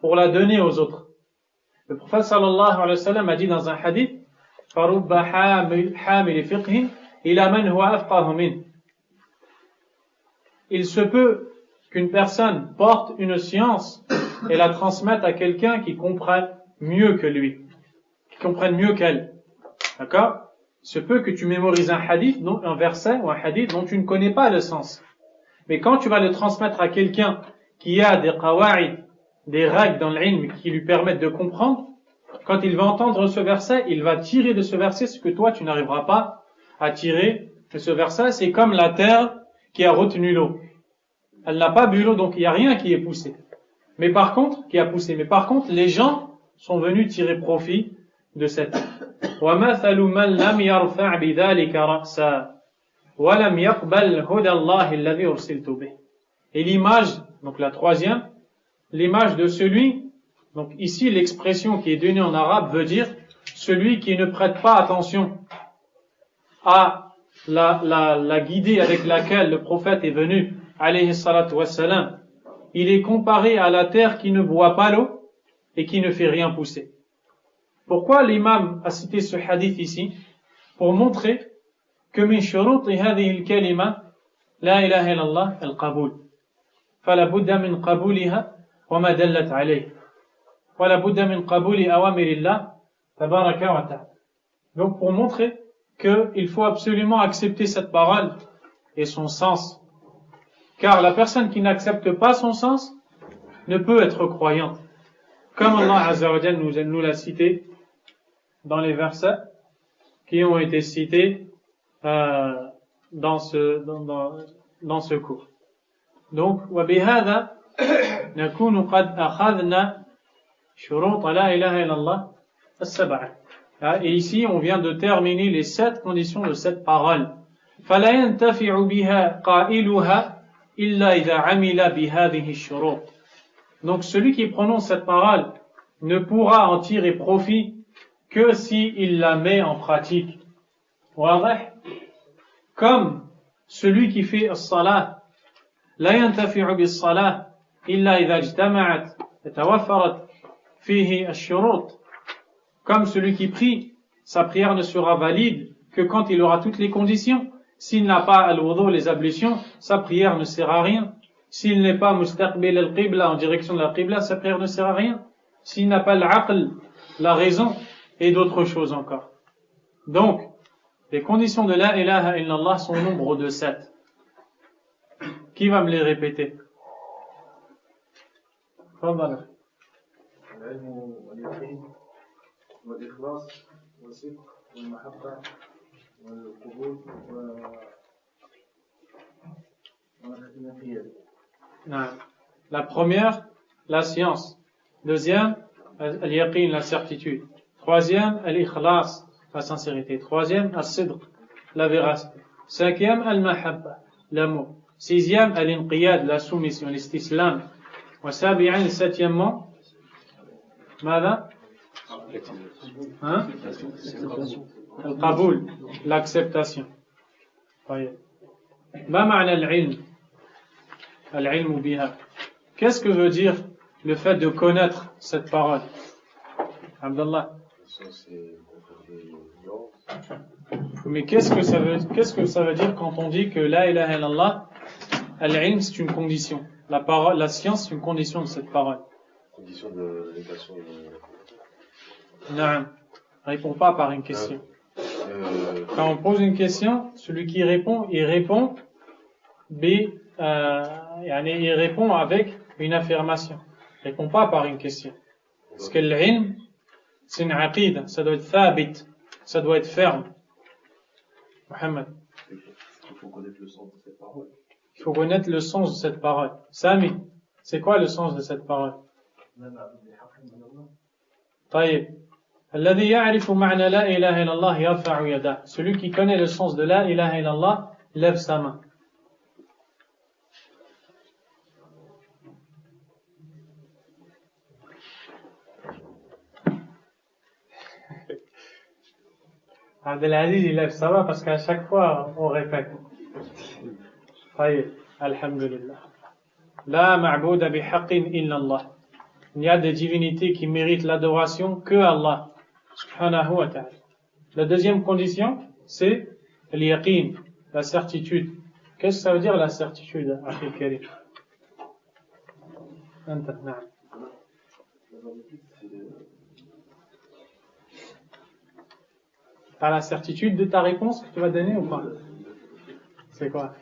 pour la donner aux autres. Le prophète sallallahu alayhi wa sallam a dit dans un hadith, فَرُبَّ حَامِلِ فِقْهٍ إِلَى مَنْ هُوَ أَفْقَهُ مِنْهُ. Il se peut qu'une personne porte une science et la transmette à quelqu'un qui comprenne mieux que lui, qui comprenne mieux qu'elle. D'accord? Il se peut que tu mémorises un hadith, un verset ou un hadith dont tu ne connais pas le sens. Mais quand tu vas le transmettre à quelqu'un qui a des qawa'id, des règles dans l'ilm qui lui permettent de comprendre, quand il va entendre ce verset, il va tirer de ce verset ce que toi tu n'arriveras pas à tirer de ce verset. C'est comme la terre qui a retenu l'eau. Elle n'a pas bu l'eau, donc il n'y a rien qui est poussé. Mais par contre, les gens sont venus tirer profit de cette terre. وَمَثَلُ مَنْ لَمْ يَرْفَعْ بِذَلِكَ رَأْسًا وَلَمْ يَقْبَلْ هُدَى اللَّهِ الَّذِي أُرْسِلْتُ بِهِ. Et l'image, donc la troisième, l'image de celui, donc ici l'expression qui est donnée en arabe veut dire celui qui ne prête pas attention à la guidée avec laquelle le prophète est venu, alayhi salatu wassalam. Il est comparé à la terre qui ne boit pas l'eau et qui ne fait rien pousser. Pourquoi l'imam a cité ce hadith ici? Pour montrer que min shuruti hadhihi al-kalima la ilaha illallah al-qabul. Fala budda min qabuliha wa ma dallat alayhi. Wala budda min qabuli awamirillah tabaraka wa ta'ala. Donc pour montrer qu'il faut absolument accepter cette parole et son sens. Car la personne qui n'accepte pas son sens ne peut être croyante. Comme Allah Azza wa Jalla nous l'a cité dans les versets qui ont été cités dans ce cours. Donc, وبهذا نكون قد أخذنا شروط لا إله إلا الله السبعة. Et ici, on vient de terminer les 7 conditions de cette parole. فلا ينتفع بها قائلها إلا إذا عمل بهذه الشروط. Donc, celui qui prononce cette parole ne pourra en tirer profit que s'il la met en pratique. Comme celui qui fait as-salat, لا ينتفع بالصلاة إلا إذا اجتمعت وتوفرت فيه الشروط. Comme celui qui prie, sa prière ne sera valide que quand il aura toutes les conditions. S'il n'a pas al-wudu, les ablutions, sa prière ne sert à rien. S'il n'est pas mustaqbil al-qibla, en direction de la qibla, sa prière ne sert à rien. S'il n'a pas l'aql, la raison, et d'autres choses encore. Donc, les conditions de la ilaha illallah sont au nombre de 7. Qui va me les répéter? Fadal. والإخلاص والصدق والمحبة والقبول والانقياد. La première, la science. Deuxième, al-yaqin, la certitude. Troisième, al-ikhlas, la sincérité. Troisième, al-sidq, la véracité. Cinquième, al-mahabba, l'amour. Sixième, al-inqiyad, la soumission, l'istislam. Wa sabi'an, septièmement, ماذا؟ Al-qaboul, l'acceptation. Ma ma'na al-ilm? Al-ilm biha. Qu'est-ce que veut dire le fait de connaître cette parole? Abdallah. Mais qu'est-ce que ça veut dire quand on dit que la ilaha illallah, al-ilm c'est une condition. La parole, la science c'est une condition de cette parole. Condition de l'équation. Non, réponds pas par une question. Quand on pose une question, celui qui répond, il répond avec une affirmation. Il répond pas par une question. Parce que l'ilm, c'est une aqida, ça doit être thabit, ça doit être ferme. Mohammed. Il faut connaître le sens de cette parole. Il faut connaître le sens de cette parole. Sami, c'est quoi le sens de cette parole? طيب. الذي يعرف معنى لا إله إلا الله يرفع يده. Celui qui connaît le sens de la ilaha illallah lève sa main. Abdelaziz, il lève ça va parce qu'à chaque fois, on répète. طيب, alhamdulillah. La ma'bouda bihaqqin illa Allah. Il y a des divinités qui méritent l'adoration que Allah, subhanahu wa ta'ala. La deuxième condition, c'est l'yaqin, la certitude. Qu'est-ce que ça veut dire la certitude, Akhil Karim? T'as la certitude de ta réponse que tu vas donner ou pas? C'est quoi?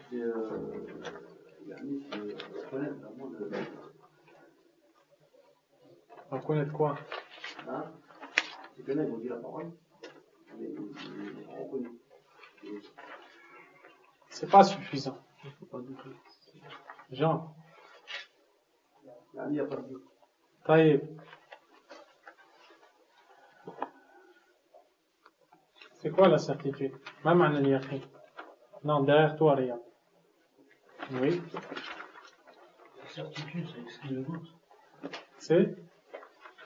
On connaît quoi? Tu connais, on dit la parole, mais on connaît. C'est pas suffisant. Jean. Il n'y a pas de doute. Taïb. C'est quoi la certitude? Ma ma'na al-yaqin. Non, derrière toi, Riyad. Oui. La certitude, ça exclut le doute. C'est?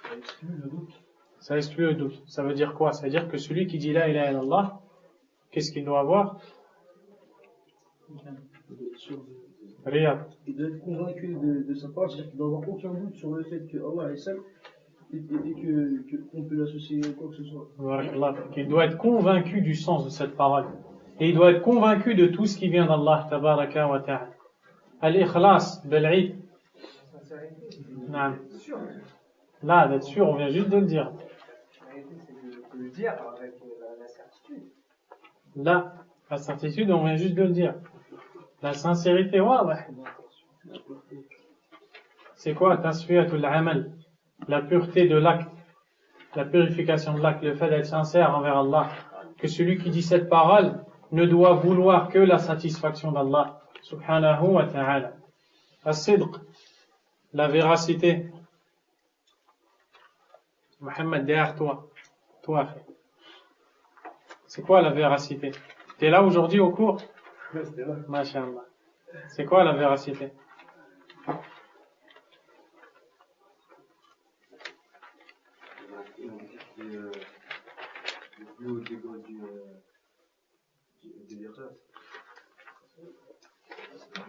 Ça exclut le doute. Ça exclut le doute. Ça veut dire quoi? Ça veut dire que celui qui dit la ilaha illallah, qu'est-ce qu'il doit avoir? Riyad. Il doit être convaincu de sa part, c'est-à-dire qu'il doit avoir aucun doute sur le fait que Allah est seul et qu'on peut l'associer à quoi que ce soit. Il doit être convaincu du sens de cette parole. Et il doit être convaincu de tout ce qui vient d'Allah, tabaraka wa ta'ala. Al-ikhlas, bel'id. Là, d'être sûr, on vient juste de le dire. De le dire avec la certitude. Là, la certitude, on vient juste de le dire. La sincérité, ouais. C'est quoi? Tasfiyatul amal, la pureté de l'acte, la purification de l'acte, le fait d'être sincère envers Allah. Que celui qui dit cette parole ne doit vouloir que la satisfaction d'Allah, subhanahu wa ta'ala. As-sidq, la véracité. Mohammed, derrière toi. Toi, frère. C'est quoi la véracité? T'es là aujourd'hui au cours? Masha'Allah. C'est quoi la véracité?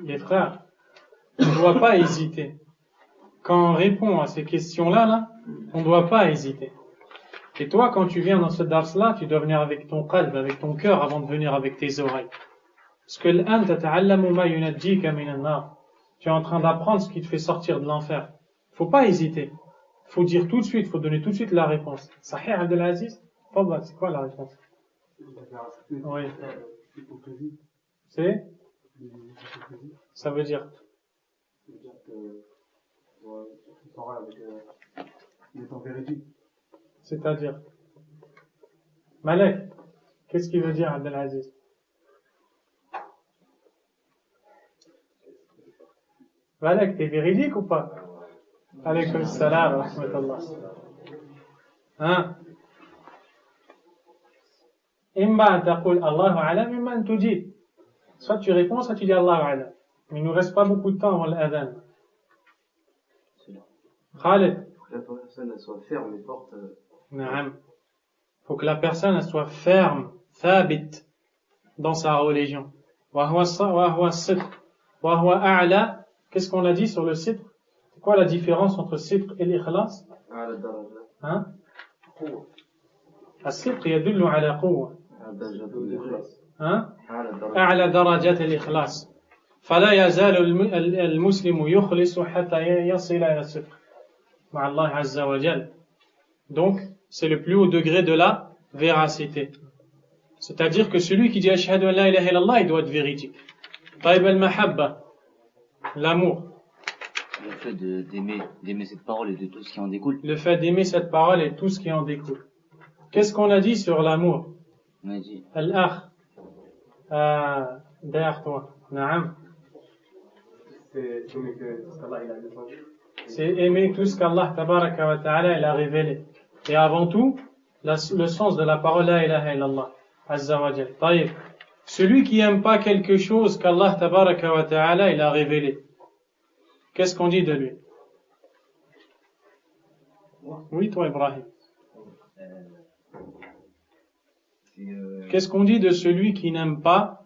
Les frères, on ne doit pas hésiter. Quand on répond à ces questions-là, on ne doit pas hésiter. Et toi, quand tu viens dans ce dars-là, tu dois venir avec ton qalb, avec ton cœur, avant de venir avec tes oreilles. Parce que tu es en train d'apprendre ce qui te fait sortir de l'enfer. Il ne faut pas hésiter. Il faut dire tout de suite, il faut donner tout de suite la réponse. Sahih Abdelaziz? C'est quoi la réponse? Oui. C'est? Ça veut dire? C'est-à-dire? Malek, qu'est-ce qu'il veut dire Abdelaziz? Malek, t'es véridique ou pas? Alaykoum salam wa rahmatullah. Hein? Imma taqul Allahu alam, imma tujib. Soit tu réponds, soit tu dis Allahu alam. Mais il nous reste pas beaucoup de temps avant l'adhan. Khalid. La personne soit ferme et forte. Faut que la personne soit ferme, thabit dans sa religion. Wa huwa sidq. Wa huwa a'la. Qu'est-ce qu'on a dit sur le sidq? C'est quoi la différence entre sidq et l'ikhlas? Hein? الصدق يدل على قوة. أعلى درجات الإخلاص. فلا يزال المسلم يخلص حتى يصل إلى الصدق مع الله عز وجل. Donc, c'est le plus haut degré de la véracité. C'est-à-dire que celui qui dit ashhadu an la ilaha illallah, il doit être véridique. طيب المحبة, l'amour. Le fait d'aimer cette parole et de tout ce qui en découle. Le fait d'aimer cette parole et tout ce qui en découle. Qu'est-ce qu'on a dit sur l'amour? On a dit. Al-akh. Derrière toi. Naam. C'est aimer tout ce qu'Allah tabaraka wa ta'ala il a révélé. Et avant tout, le sens de la parole la ilaha illallah. Azza wa jal. Taïb. Celui qui aime pas quelque chose qu'Allah tabaraka wa ta'ala il a révélé. Qu'est-ce qu'on dit de lui? Oui, toi, Ibrahim. Qu'est-ce qu'on dit de celui qui n'aime pas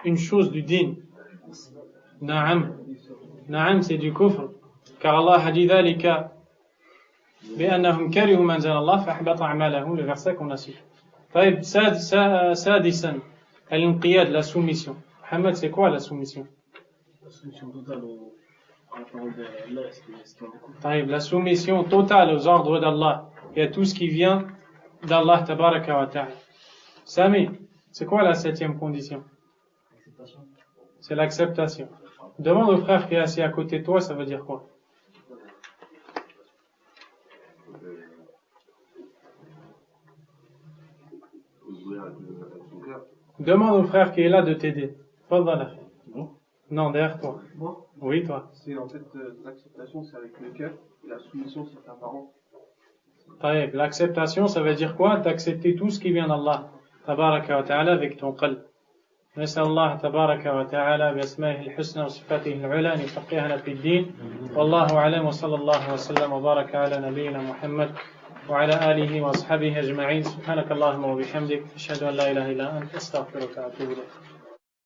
une chose du din? Na'am. Na'am, c'est du kufr. Car Allah a dit ذلك بأنهم كرهوا ما أنزل الله فأحبط أعمالهم, le verset qu'on a cité. طيب سادسا الانقياد, la soumission. Mohamed, c'est quoi la soumission? La solution totale à la parole d'Allah, ce qu'on écoute. طيب, la soumission totale aux ordres d'Allah et à tout ce qui vient d'Allah tabaraka wa ta'ala. Sami, c'est quoi la 7e condition? C'est l'acceptation. Demande au frère qui est assis à côté de toi, ça veut dire quoi? Demande au frère qui est là de t'aider. Fadala. Non, derrière toi. Moi, Oui, toi. c'est en fait l'acceptation, c'est avec le cœur, et la soumission, c'est apparent. طيب, l'acceptation, ça veut dire quoi? D'accepter tout ce qui vient d'Allah tabaraka wa ta'ala avec ton qalb. نسأل الله تبارك وتعالى بأسمائه الحسنى وصفاته العلى أن يفقهنا في الدين والله أعلم وصلى الله وسلم وبارك على نبينا محمد وعلى آله وأصحابه أجمعين سبحانك اللهم وبحمدك أشهد أن لا إله إلا أنت أستغفرك وأتوب إليك